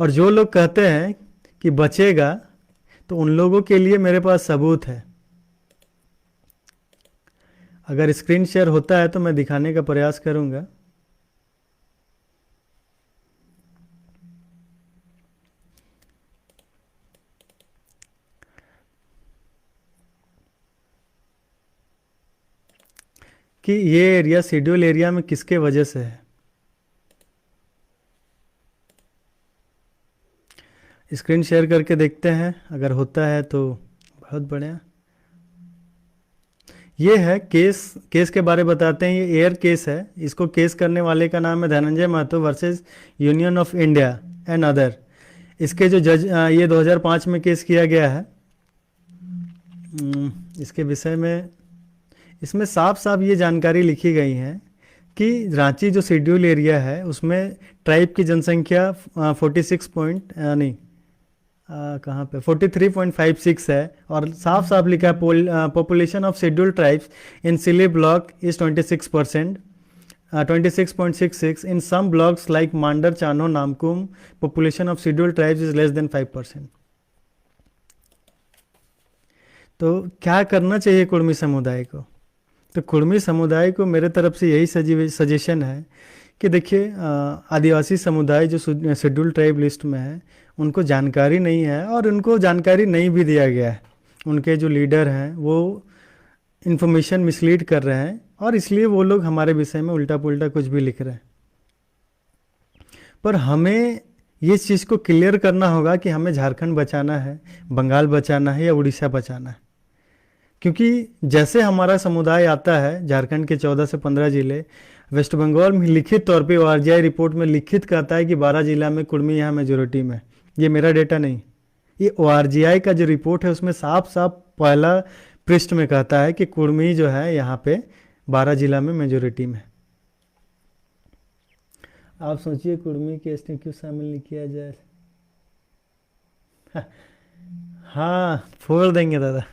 और जो लोग कहते हैं कि बचेगा, तो उन लोगों के लिए मेरे पास सबूत है। अगर स्क्रीन शेयर होता है तो मैं दिखाने का प्रयास करूंगा। कि ये एरिया शेड्यूल एरिया में किसके वजह से है। स्क्रीन शेयर करके देखते हैं, अगर होता है तो बहुत बढ़िया। ये है केस के बारे बताते हैं। ये एयर केस है। इसको केस करने वाले का नाम है Dhananjay Mahto versus Union of India and other. इसके जो जज ये 2005 में केस किया गया है। इसके विषय में इसमें साफ साफ ये जानकारी लिखी गई है कि रांची जो शेड्यूल एरिया है उसमें ट्राइब की जनसंख्या 46 पॉइंट नहीं कहाँ पे 43.56 है। और साफ साफ लिखा है population of schedule tribes in Silli block is 26%, 26.66। In some blocks like Mandar, Chanho, Namkum population of schedule tribes is less than 5%। तो क्या करना चाहिए कुर्मी समुदाय को? तो कुर्मी समुदाय को मेरे तरफ से यही सजेशन है कि देखिए, आदिवासी समुदाय जो शेड्यूल ट्राइब लिस्ट में है उनको जानकारी नहीं है और उनको जानकारी नहीं भी दिया गया है। उनके जो लीडर हैं वो इन्फॉर्मेशन मिसलीड कर रहे हैं और इसलिए वो लोग हमारे विषय में उल्टा पुल्टा कुछ भी लिख रहे हैं। पर हमें ये चीज़ को क्लियर करना होगा कि हमें झारखंड बचाना है, बंगाल बचाना है या उड़ीसा बचाना है। क्योंकि जैसे हमारा समुदाय आता है, झारखंड के 14 से 15 जिले, वेस्ट बंगाल में लिखित तौर पे ORGI रिपोर्ट में लिखित कहता है कि 12 जिला में कुर्मी यहाँ मेजोरिटी में। ये मेरा डेटा नहीं, ये ORGI का जो रिपोर्ट है उसमें साफ साफ पहला पृष्ठ में कहता है कि कुर्मी जो है यहाँ पे 12 जिला में मेजोरिटी में। आप सोचिए कुर्मी के एसटी क्यों शामिल नहीं किया जाए। हाँ, फोड़ देंगे दादा।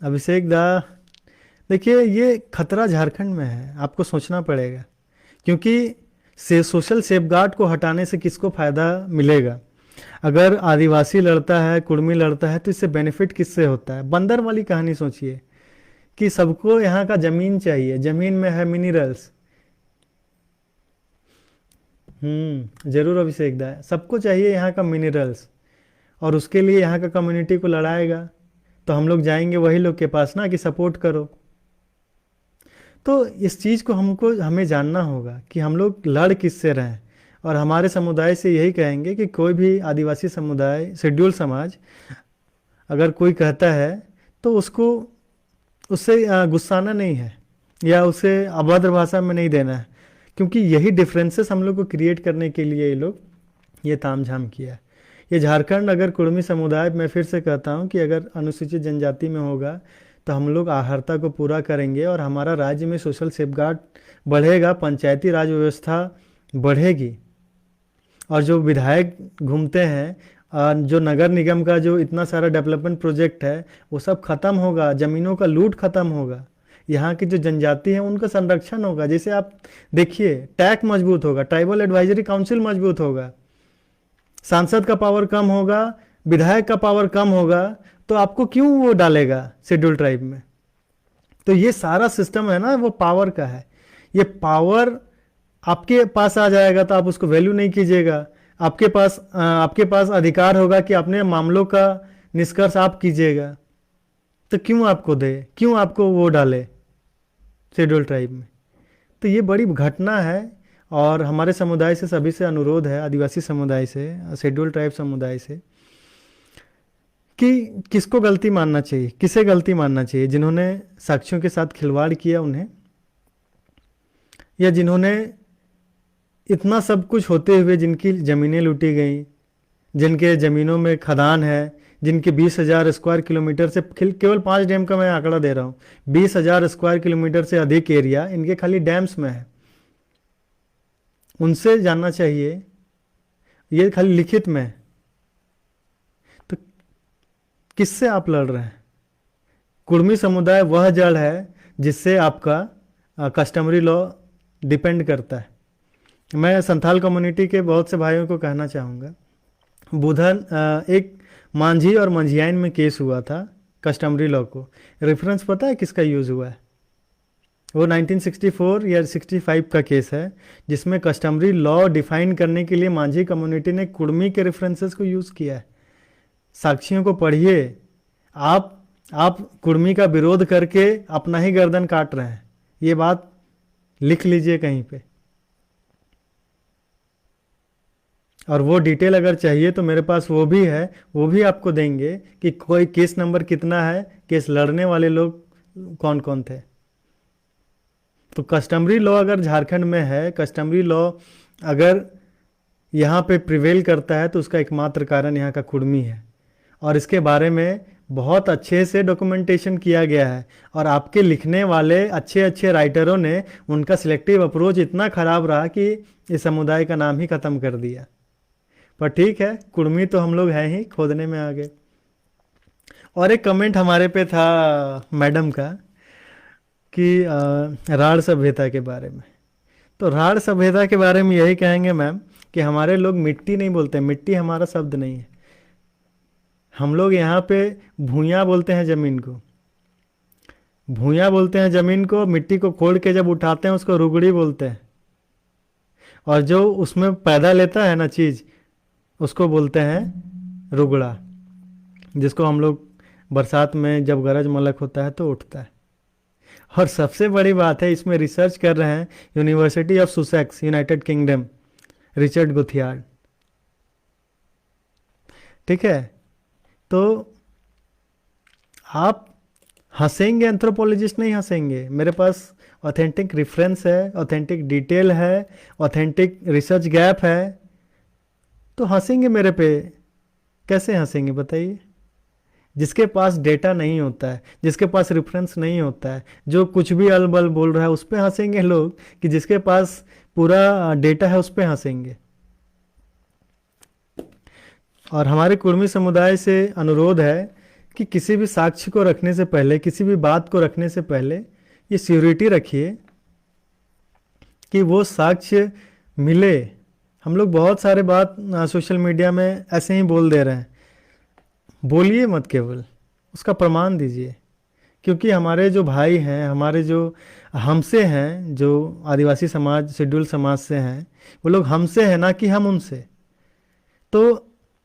अभिषेक दा, देखिए ये खतरा झारखंड में है, आपको सोचना पड़ेगा। क्योंकि सोशल सेफगार्ड को हटाने से किसको फ़ायदा मिलेगा? अगर आदिवासी लड़ता है, कुर्मी लड़ता है, तो इससे बेनिफिट किससे होता है? बंदर वाली कहानी सोचिए कि सबको यहाँ का ज़मीन चाहिए, ज़मीन में है मिनरल्स। जरूर अभिषेक दा, सबको चाहिए यहाँ का मिनरल्स और उसके लिए यहाँ का कम्युनिटी को लड़ाएगा तो हम लोग जाएंगे वही लोग के पास ना कि सपोर्ट करो। तो इस चीज़ को हमें जानना होगा कि हम लोग लड़ किससे रहे हैं। और हमारे समुदाय से यही कहेंगे कि कोई भी आदिवासी समुदाय, शेड्यूल समाज अगर कोई कहता है तो उससे गुस्साना नहीं है या उसे अभद्र भाषा में नहीं देना है। क्योंकि यही डिफरेंसेस हम लोग को क्रिएट करने के लिए ये लोग ये तामझाम किया है। ये झारखंड अगर कुर्मी समुदाय, मैं फिर से कहता हूँ कि अगर अनुसूचित जनजाति में होगा तो हम लोग आहर्ता को पूरा करेंगे और हमारा राज्य में सोशल सेफगार्ड बढ़ेगा, पंचायती राज व्यवस्था बढ़ेगी। और जो विधायक घूमते हैं, जो नगर निगम का जो इतना सारा डेवलपमेंट प्रोजेक्ट है वो सब खत्म होगा, ज़मीनों का लूट खत्म होगा, यहाँ की जो जनजाति है उनका संरक्षण होगा। जैसे आप देखिए, टैक्स मजबूत होगा, ट्राइबल एडवाइजरी काउंसिल मजबूत होगा, सांसद का पावर कम होगा, विधायक का पावर कम होगा, तो आपको क्यों वो डालेगा शेड्यूल ट्राइब में? तो ये सारा सिस्टम है ना, वो पावर का है। ये पावर आपके पास आ जाएगा तो आप उसको वैल्यू नहीं कीजिएगा। आपके पास अधिकार होगा कि अपने मामलों का निष्कर्ष आप कीजिएगा। तो क्यों आपको दे, क्यों आपको वो डाले शेड्यूल ट्राइब में? तो ये बड़ी घटना है और हमारे समुदाय से सभी से अनुरोध है, आदिवासी समुदाय से, शेड्यूल ट्राइब समुदाय से, कि किसको गलती मानना चाहिए, किसे गलती मानना चाहिए? जिन्होंने साक्ष्यों के साथ खिलवाड़ किया उन्हें, या जिन्होंने इतना सब कुछ होते हुए जिनकी ज़मीनें लूटी गई, जिनके ज़मीनों में खदान है, जिनके 20,000 स्क्वायर किलोमीटर से, केवल 5 डैम का मैं आंकड़ा दे रहा हूँ, 20,000 स्क्वायर किलोमीटर से अधिक एरिया इनके खाली डैम्स में है। उनसे जानना चाहिए, ये खाली लिखित में है। तो किससे आप लड़ रहे हैं? कुर्मी समुदाय वह जड़ है जिससे आपका कस्टमरी लॉ डिपेंड करता है। मैं संथाल कम्युनिटी के बहुत से भाइयों को कहना चाहूँगा, बुधन एक मांझी और मंझियाइन में केस हुआ था कस्टमरी लॉ को। रेफरेंस पता है किसका यूज़ हुआ है? वो 1964 या 65 का केस है, जिसमें कस्टमरी लॉ डिफाइन करने के लिए मांझी कम्युनिटी ने कुर्मी के रेफरेंसेस को यूज़ किया है। साक्ष्यों को पढ़िए। आप कुर्मी का विरोध करके अपना ही गर्दन काट रहे हैं, ये बात लिख लीजिए कहीं पे। और वो डिटेल अगर चाहिए तो मेरे पास वो भी है, वो भी आपको देंगे कि कोई केस नंबर कितना है, केस लड़ने वाले लोग कौन कौन थे। तो कस्टमरी लॉ अगर झारखंड में है, कस्टमरी लॉ अगर यहाँ पे प्रिवेल करता है, तो उसका एकमात्र कारण यहाँ का कुर्मी है। और इसके बारे में बहुत अच्छे से डॉक्यूमेंटेशन किया गया है, और आपके लिखने वाले अच्छे अच्छे राइटरों ने उनका सिलेक्टिव अप्रोच इतना ख़राब रहा कि इस समुदाय का नाम ही ख़त्म कर दिया। पर ठीक है, कुर्मी तो हम लोग हैं ही, खोदने में आ गए। और एक कमेंट हमारे पे था मैडम का कि राढ़ सभ्यता के बारे में। तो राढ़ सभ्यता के बारे में यही कहेंगे मैम कि हमारे लोग मिट्टी नहीं बोलते, मिट्टी हमारा शब्द नहीं है। हम लोग यहाँ पे भूइयाँ बोलते हैं ज़मीन को, भूइयाँ बोलते हैं ज़मीन को। मिट्टी को खोद के जब उठाते हैं उसको रुगड़ी बोलते हैं, और जो उसमें पैदा लेता है ना चीज़, उसको बोलते हैं रुगड़ा, जिसको हम लोग बरसात में जब गरज मलक होता है तो उठता है। और सबसे बड़ी बात है, इसमें रिसर्च कर रहे हैं University of Sussex, United Kingdom, Richard Guthiard. ठीक है, तो आप हंसेंगे, एंथ्रोपोलॉजिस्ट नहीं हंसेंगे। मेरे पास ऑथेंटिक रेफरेंस है, ऑथेंटिक डिटेल है, ऑथेंटिक रिसर्च गैप है, तो हंसेंगे मेरे पे। कैसे हंसेंगे बताइए? जिसके पास डेटा नहीं होता है, जिसके पास रेफरेंस नहीं होता है, जो कुछ भी अलबल बोल रहा है, उस पर हंसेंगे लोग, कि जिसके पास पूरा डेटा है उस पर हंसेंगे। और हमारे कुर्मी समुदाय से अनुरोध है कि किसी भी साक्ष्य को रखने से पहले, किसी भी बात को रखने से पहले ये श्योरिटी रखिए कि वो साक्ष्य मिले। हम लोग बहुत सारे बात सोशल मीडिया में ऐसे ही बोल दे रहे हैं, बोलिए मत, केवल उसका प्रमाण दीजिए। क्योंकि हमारे जो भाई हैं, हमारे जो हमसे हैं, जो आदिवासी समाज, शेड्यूल समाज से हैं, वो लोग हमसे हैं ना कि हम उनसे। तो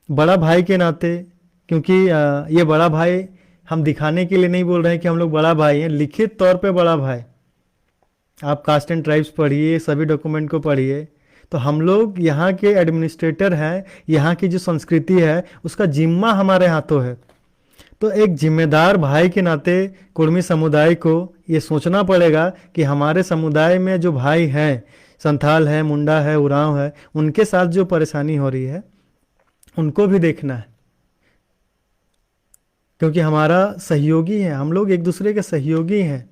बड़ा भाई के नाते, क्योंकि ये बड़ा भाई हम दिखाने के लिए नहीं बोल रहे हैं कि हम लोग बड़ा भाई हैं, लिखित तौर पे बड़ा भाई। आप कास्ट एंड ट्राइब्स पढ़िए, सभी डॉक्यूमेंट को पढ़िए। तो हम लोग यहाँ के एडमिनिस्ट्रेटर हैं, यहाँ की जो संस्कृति है उसका जिम्मा हमारे हाथों है। तो एक जिम्मेदार भाई के नाते कुर्मी समुदाय को ये सोचना पड़ेगा कि हमारे समुदाय में जो भाई हैं, संथाल है, मुंडा है, उरांव है, उनके साथ जो परेशानी हो रही है उनको भी देखना है। क्योंकि हमारा सहयोगी है, हम लोग एक दूसरे के सहयोगी हैं।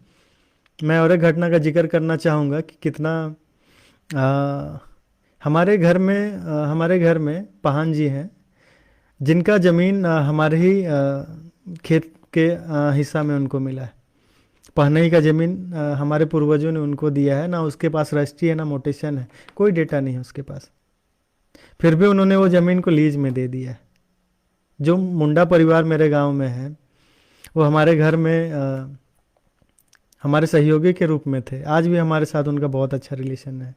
मैं और एक घटना का जिक्र करना चाहूँगा कि कितना हमारे घर में पहान जी हैं, जिनका ज़मीन हमारे ही खेत के हिस्सा में उनको मिला है। पहनई का ज़मीन हमारे पूर्वजों ने उनको दिया है, ना उसके पास रजिस्ट्री है, ना मोटेशन है, कोई डेटा नहीं है उसके पास। फिर भी उन्होंने वो ज़मीन को लीज में दे दिया है। जो मुंडा परिवार मेरे गांव में है, वो हमारे घर में हमारे सहयोगी के रूप में थे। आज भी हमारे साथ उनका बहुत अच्छा रिलेशन है।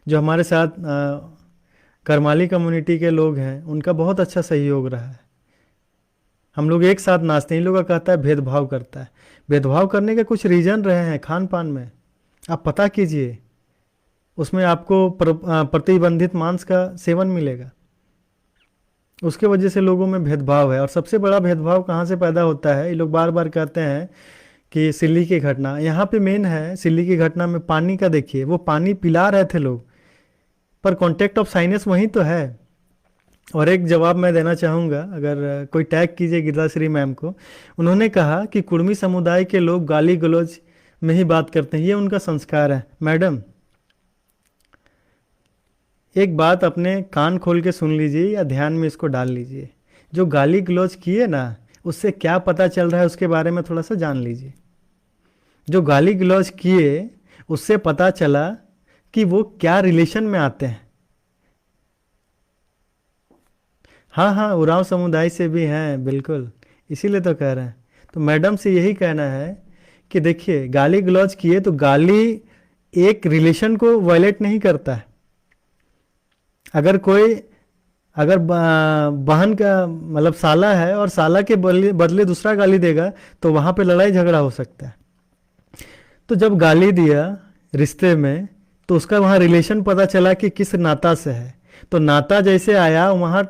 जो हमारे साथ करमाली कम्युनिटी के लोग हैं, उनका बहुत अच्छा सहयोग रहा है। हम लोग एक साथ नाचते हैं। इन लोगों का कहता है भेदभाव करता है। भेदभाव करने के कुछ रीज़न रहे हैं खान पान में, आप पता कीजिए। उसमें आपको प्रतिबंधित मांस का सेवन मिलेगा, उसके वजह से लोगों में भेदभाव है। और सबसे बड़ा भेदभाव कहाँ से पैदा होता है? ये लोग बार बार कहते हैं कि सिल्ली की घटना यहाँ पे मेन है। सिल्ली की घटना में पानी का देखिए, वो पानी पिला रहे थे लोग, पर कॉन्टेक्ट ऑफ साइनेस वहीं तो है। और एक जवाब मैं देना चाहूँगा, अगर कोई टैग कीजिए गिरजाश्री मैम को। उन्होंने कहा कि कुर्मी समुदाय के लोग गाली गलौज में ही बात करते हैं, ये उनका संस्कार है। मैडम, एक बात अपने कान खोल के सुन लीजिए या ध्यान में इसको डाल लीजिए। जो गाली गलौज किए ना, उससे क्या पता चल रहा है उसके बारे में थोड़ा सा जान लीजिए। जो गाली गलौज किए उससे पता चला कि वो क्या रिलेशन में आते हैं। हाँ हाँ, उरांव समुदाय से भी हैं, बिल्कुल, इसीलिए तो कह रहे हैं। तो मैडम से यही कहना है कि देखिए, गाली गलौज किए तो गाली एक रिलेशन को वायलेट नहीं करता है। अगर कोई, अगर बहन का मतलब साला है और साला के बदले दूसरा गाली देगा तो वहाँ पे लड़ाई झगड़ा हो सकता है। तो जब गाली दिया रिश्ते में, तो उसका वहाँ रिलेशन पता चला कि किस नाता से है। तो नाता जैसे आया वहाँ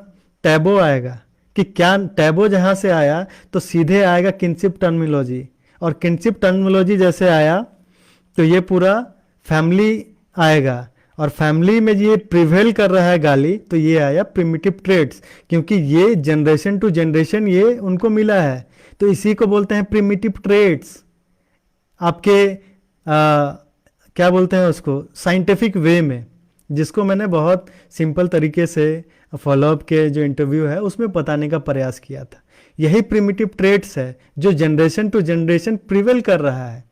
टैबो आएगा, कि क्या टैबो जहाँ से आया तो सीधे आएगा किनशिप टर्मिनोलॉजी, और किनशिप टर्मिनोलॉजी जैसे आया तो ये पूरा फैमिली आएगा, और फैमिली में ये प्रिवेल कर रहा है गाली, तो ये आया प्रिमिटिव ट्रेड्स, क्योंकि ये जनरेशन टू जनरेशन ये उनको मिला है। तो इसी को बोलते हैं प्रिमिटिव ट्रेड्स। आपके क्या बोलते हैं उसको साइंटिफिक वे में, जिसको मैंने बहुत सिंपल तरीके से फॉलोअप के जो इंटरव्यू है उसमें बताने का प्रयास किया था। यही प्रिमिटिव ट्रेड्स है जो जनरेशन टू जनरेशन प्रिवेल कर रहा है।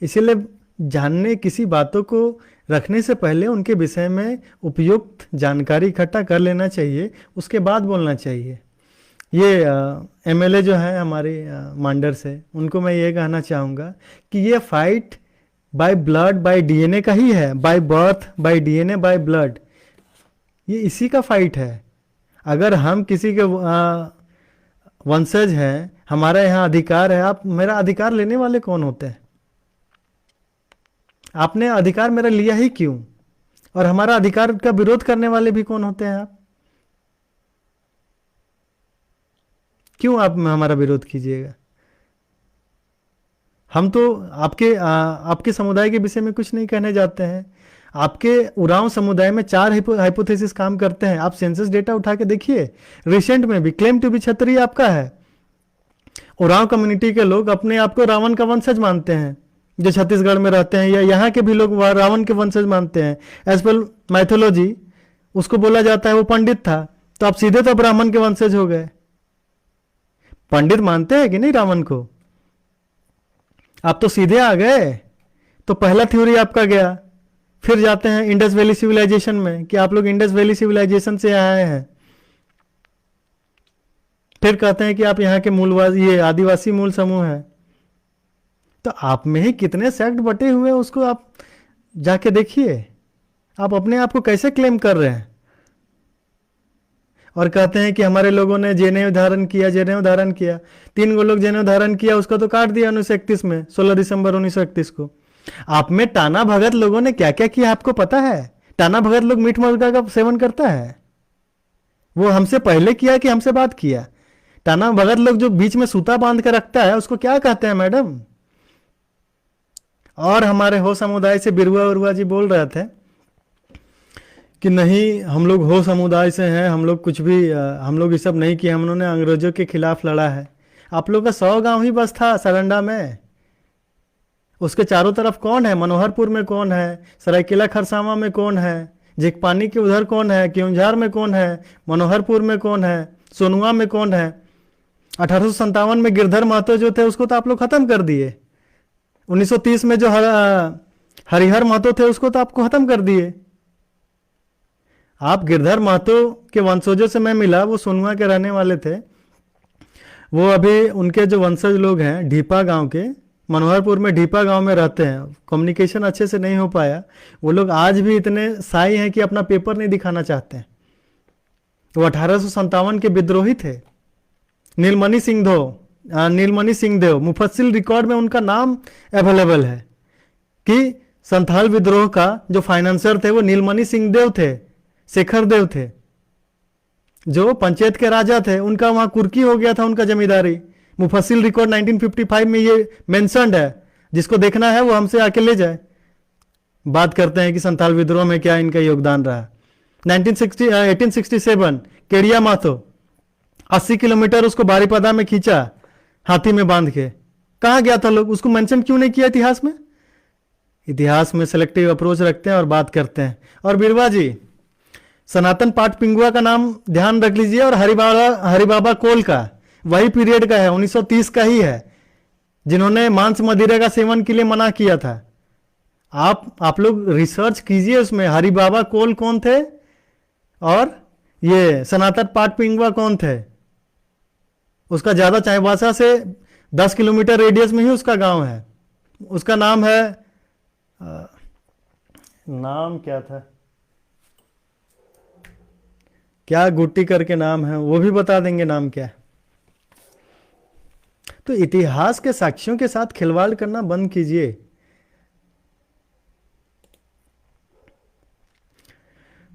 इसीलिए जानने, किसी बातों को रखने से पहले उनके विषय में उपयुक्त जानकारी इकट्ठा कर लेना चाहिए, उसके बाद बोलना चाहिए। ये एमएलए जो है हमारे मांडर से, उनको मैं ये कहना चाहूँगा कि ये fight by blood bye DNA का ही है, by birth bye DNA by blood, ये इसी का फाइट है। अगर हम किसी के वंशज हैं, हमारा यहाँ अधिकार है, आप मेरा अधिकार लेने वाले कौन होते हैं? आपने अधिकार मेरा लिया ही क्यों? और हमारा अधिकार का विरोध करने वाले भी कौन होते हैं? आप क्यों आप हमारा विरोध कीजिएगा? हम तो आपके समुदाय के विषय में कुछ नहीं कहने जाते हैं। आपके उरांव समुदाय में 4 हाइपोथेसिस काम करते हैं। आप सेंसस डेटा उठा के देखिए, रिसेंट में भी क्लेम टू बी क्षत्रिय आपका है। उरांव कम्युनिटी के लोग अपने आप को रावण का वंशज मानते हैं, जो छत्तीसगढ़ में रहते हैं, या यहाँ के भी लोग रावण के वंशज मानते हैं। एज पर मैथोलॉजी उसको बोला जाता है वो पंडित था, तो आप सीधे तो ब्राह्मण के वंशज हो गए। पंडित मानते हैं कि नहीं रावण को? आप तो सीधे आ गए। तो पहला थ्योरी आपका गया। फिर जाते हैं इंडस वैली सिविलाइजेशन में कि आप लोग इंडस वैली सिविलाइजेशन से आए हैं। फिर कहते हैं कि आप यहाँ के मूलवासी, ये आदिवासी मूल समूह है। तो आप में ही कितने सेक्ट बटे हुए हैं, उसको आप जाके देखिए। आप अपने आप को कैसे क्लेम कर रहे हैं? और कहते हैं कि हमारे लोगों ने जनेऊ धारण किया, जनेऊ धारण किया। 3 लोग जनेऊ धारण किया, उसका तो काट दिया 1931 में, 16 दिसंबर 1931 को। आप में टाना भगत लोगों ने क्या क्या किया आपको पता है? टाना भगत लोग मीट मुर्गा का सेवन करता है। वो हमसे पहले किया कि हमसे बात किया? टाना भगत लोग जो बीच में सूता बांध कर रखता है उसको क्या कहते हैं मैडम? और हमारे हो समुदाय से बिरुआ उरुआ जी बोल रहे थे कि नहीं, हम लोग हो समुदाय से हैं, हम लोग कुछ भी, हम लोग ये सब नहीं किया, हम लोगों ने अंग्रेजों के खिलाफ लड़ा है। आप लोग का 100 गांव ही बस था सरंडा में। उसके चारों तरफ कौन है? मनोहरपुर में कौन है? सरायकेला खरसावा में कौन है? झिकपानी के उधर कौन है? केउंझार में कौन है? मनोहरपुर में कौन है? सोनुआ में कौन है? 1857 में गिरधर महतो जो थे उसको तो आप लोग खत्म कर दिए। 1930 में जो हरिहर महतो थे उसको तो आपको खत्म कर दिए। आप गिरधर महतो के वंशजों से मैं मिला, वो सोनुआ के रहने वाले थे। वो अभी उनके जो वंशज लोग हैं ढीपा गांव के, मनोहरपुर में ढीपा गांव में रहते हैं। कम्युनिकेशन अच्छे से नहीं हो पाया। वो लोग आज भी इतने साई हैं कि अपना पेपर नहीं दिखाना चाहते हैं। वो 1857 के विद्रोही थे। नीलमणि सिंहदेव मुफस्सिल रिकॉर्ड में उनका नाम अवेलेबल है कि संथाल विद्रोह का जो फाइनेंसर थे वो नीलमणि सिंहदेव थे, शेखर देव थे, जो पंचायत के राजा थे। उनका वहां कुर्की हो गया था, उनका जमींदारी मुफस्सिल रिकॉर्ड 1955 में ये मेंशन्ड है, जिसको देखना है वो हमसे आके ले जाए। बात करते हैं कि संथाल विद्रोह में क्या इनका योगदान रहा। 1867 केड़िया माथो 80 किलोमीटर उसको बारीपदा में खींचा हाथी में बांध के। कहाँ गया था लोग, उसको मेंशन क्यों नहीं किया इतिहास में? इतिहास में सेलेक्टिव अप्रोच रखते हैं और बात करते हैं। और बिरवा जी, सनातन पाठ पिंगुआ का नाम ध्यान रख लीजिए, और हरिबाबा कोल का वही पीरियड का है, 1930 का ही है, जिन्होंने मांस मदिरा का सेवन के लिए मना किया था। आप लोग रिसर्च कीजिए उसमें, हरिबाबा कोल कौन थे और ये सनातन पाठ पिंगुआ कौन थे। उसका ज्यादा चाईबासा से 10 किलोमीटर रेडियस में ही उसका गांव है। उसका नाम है नाम क्या था, क्या गुट्टी करके नाम है, वो भी बता देंगे नाम क्या है। तो इतिहास के साक्ष्यों के साथ खिलवाड़ करना बंद कीजिए।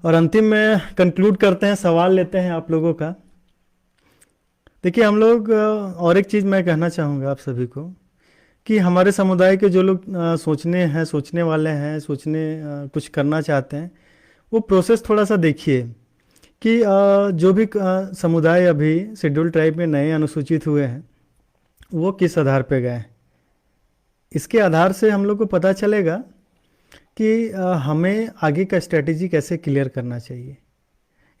और अंतिम में कंक्लूड करते हैं, सवाल लेते हैं आप लोगों का। देखिए हम लोग, और एक चीज़ मैं कहना चाहूँगा आप सभी को कि हमारे समुदाय के जो लोग सोचने वाले हैं, कुछ करना चाहते हैं, वो प्रोसेस थोड़ा सा देखिए कि जो भी समुदाय अभी शेड्यूल ट्राइब में नए अनुसूचित हुए हैं वो किस आधार पे गए। इसके आधार से हम लोग को पता चलेगा कि हमें आगे का स्ट्रेटेजी कैसे क्लियर करना चाहिए।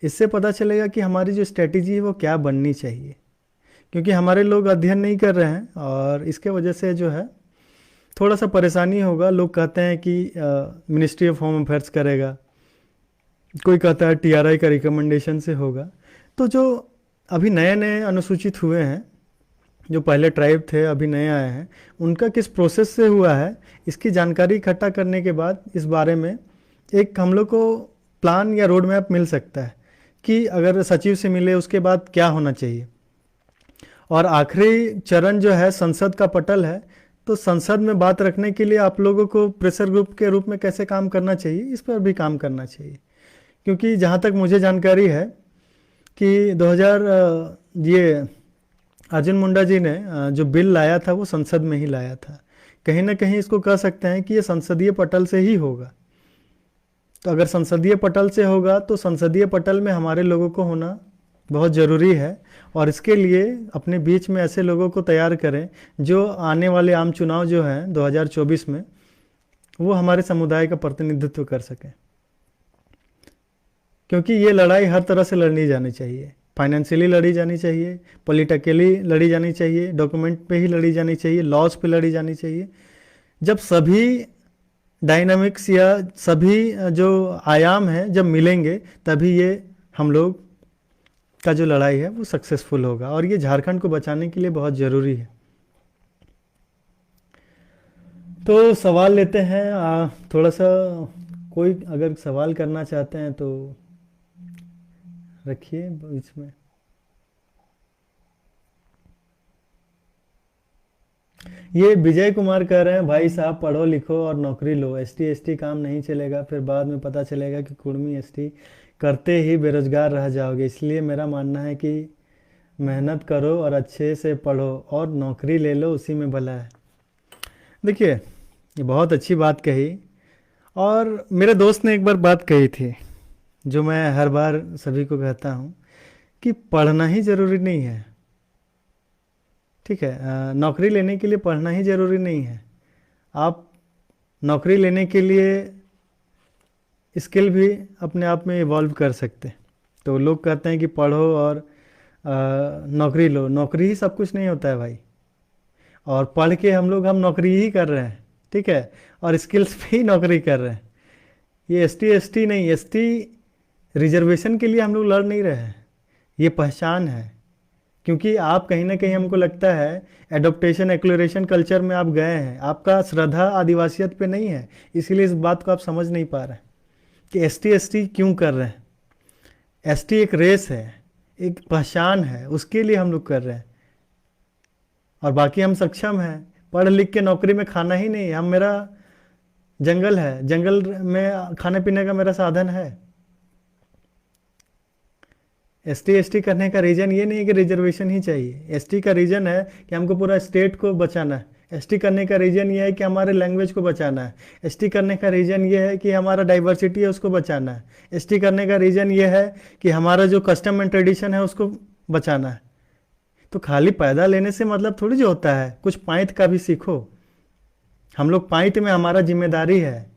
इससे पता चलेगा कि हमारी जो स्ट्रेटेजी है वो क्या बननी चाहिए, क्योंकि हमारे लोग अध्ययन नहीं कर रहे हैं और इसके वजह से जो है थोड़ा सा परेशानी होगा। लोग कहते हैं कि मिनिस्ट्री ऑफ होम अफेयर्स करेगा, कोई कहता है टीआरआई का रिकमेंडेशन से होगा। तो जो अभी नए नए अनुसूचित हुए हैं, जो पहले ट्राइब थे अभी नए आए हैं, उनका किस प्रोसेस से हुआ है, इसकी जानकारी इकट्ठा करने के बाद इस बारे में एक हम लोग को प्लान या रोड मैप मिल सकता है कि अगर सचिव से मिले उसके बाद क्या होना चाहिए। और आखिरी चरण जो है संसद का पटल है, तो संसद में बात रखने के लिए आप लोगों को प्रेशर ग्रुप के रूप में कैसे काम करना चाहिए, इस पर भी काम करना चाहिए। क्योंकि जहाँ तक मुझे जानकारी है कि 2000 ये अर्जुन मुंडा जी ने जो बिल लाया था वो संसद में ही लाया था। कहीं ना कहीं इसको कह सकते हैं कि ये संसदीय पटल से ही होगा। तो अगर संसदीय पटल से होगा तो संसदीय पटल में हमारे लोगों को होना बहुत ज़रूरी है। और इसके लिए अपने बीच में ऐसे लोगों को तैयार करें जो आने वाले आम चुनाव जो हैं 2024 में वो हमारे समुदाय का प्रतिनिधित्व कर सकें। क्योंकि ये लड़ाई हर तरह से लड़नी जानी चाहिए, फाइनेंशियली लड़ी जानी चाहिए, पॉलिटिकली लड़ी जानी चाहिए, डॉक्यूमेंट पे ही लड़ी जानी चाहिए, लॉज पे लड़ी जानी चाहिए। जब सभी डायनामिक्स या सभी जो आयाम हैं जब मिलेंगे तभी ये हम लोग का जो लड़ाई है वो सक्सेसफुल होगा। और ये झारखंड को बचाने के लिए बहुत ज़रूरी है। तो सवाल लेते हैं, थोड़ा सा कोई अगर सवाल करना चाहते हैं तो रखिए बीच में। ये विजय कुमार कह रहे हैं, भाई साहब पढ़ो लिखो और नौकरी लो, एसटी एसटी काम नहीं चलेगा, फिर बाद में पता चलेगा कि कुर्मी एसटी करते ही बेरोजगार रह जाओगे। इसलिए मेरा मानना है कि मेहनत करो और अच्छे से पढ़ो और नौकरी ले लो, उसी में भला है। देखिए ये बहुत अच्छी बात कही। और मेरे दोस्त ने एक बार बात कही थी जो मैं हर बार सभी को कहता हूँ कि पढ़ना ही ज़रूरी नहीं है। ठीक है, नौकरी लेने के लिए पढ़ना ही ज़रूरी नहीं है। आप नौकरी लेने के लिए स्किल भी अपने आप में इवॉल्व कर सकते। तो लोग कहते हैं कि पढ़ो और नौकरी लो, नौकरी ही सब कुछ नहीं होता है भाई। और पढ़ के हम नौकरी ही कर रहे हैं, ठीक है, और स्किल्स पे ही नौकरी कर रहे हैं। ये एसटी एसटी नहीं, एसटी रिजर्वेशन के लिए हम लोग लड़ नहीं रहे हैं, ये पहचान है। क्योंकि आप कहीं ना कहीं हमको लगता है एडोप्टेशन एक्लोरेशन कल्चर में आप गए हैं, आपका श्रद्धा आदिवासियत पे नहीं है, इसीलिए इस बात को आप समझ नहीं पा रहे हैं कि एसटी एसटी क्यों कर रहे हैं। एसटी एक रेस है, एक पहचान है, उसके लिए हम लोग कर रहे हैं। और बाकी हम सक्षम हैं, पढ़ लिख के नौकरी में खाना ही नहीं, हम मेरा जंगल है, जंगल में खाने पीने का मेरा साधन है। ST करने का रीज़न ये नहीं है कि रिजर्वेशन ही चाहिए। ST का रीज़न है कि हमको पूरा स्टेट को बचाना है। ST करने का रीज़न ये है कि हमारे लैंग्वेज को बचाना है। ST करने का रीज़न ये है कि हमारा डाइवर्सिटी है उसको बचाना है। ST करने का रीज़न ये है कि हमारा जो कस्टम एंड ट्रेडिशन है उसको बचाना है। तो खाली पैदा लेने से मतलब थोड़ी जो होता है, कुछ पाँत का भी सीखो। हम लोग पाँत में हमारा जिम्मेदारी है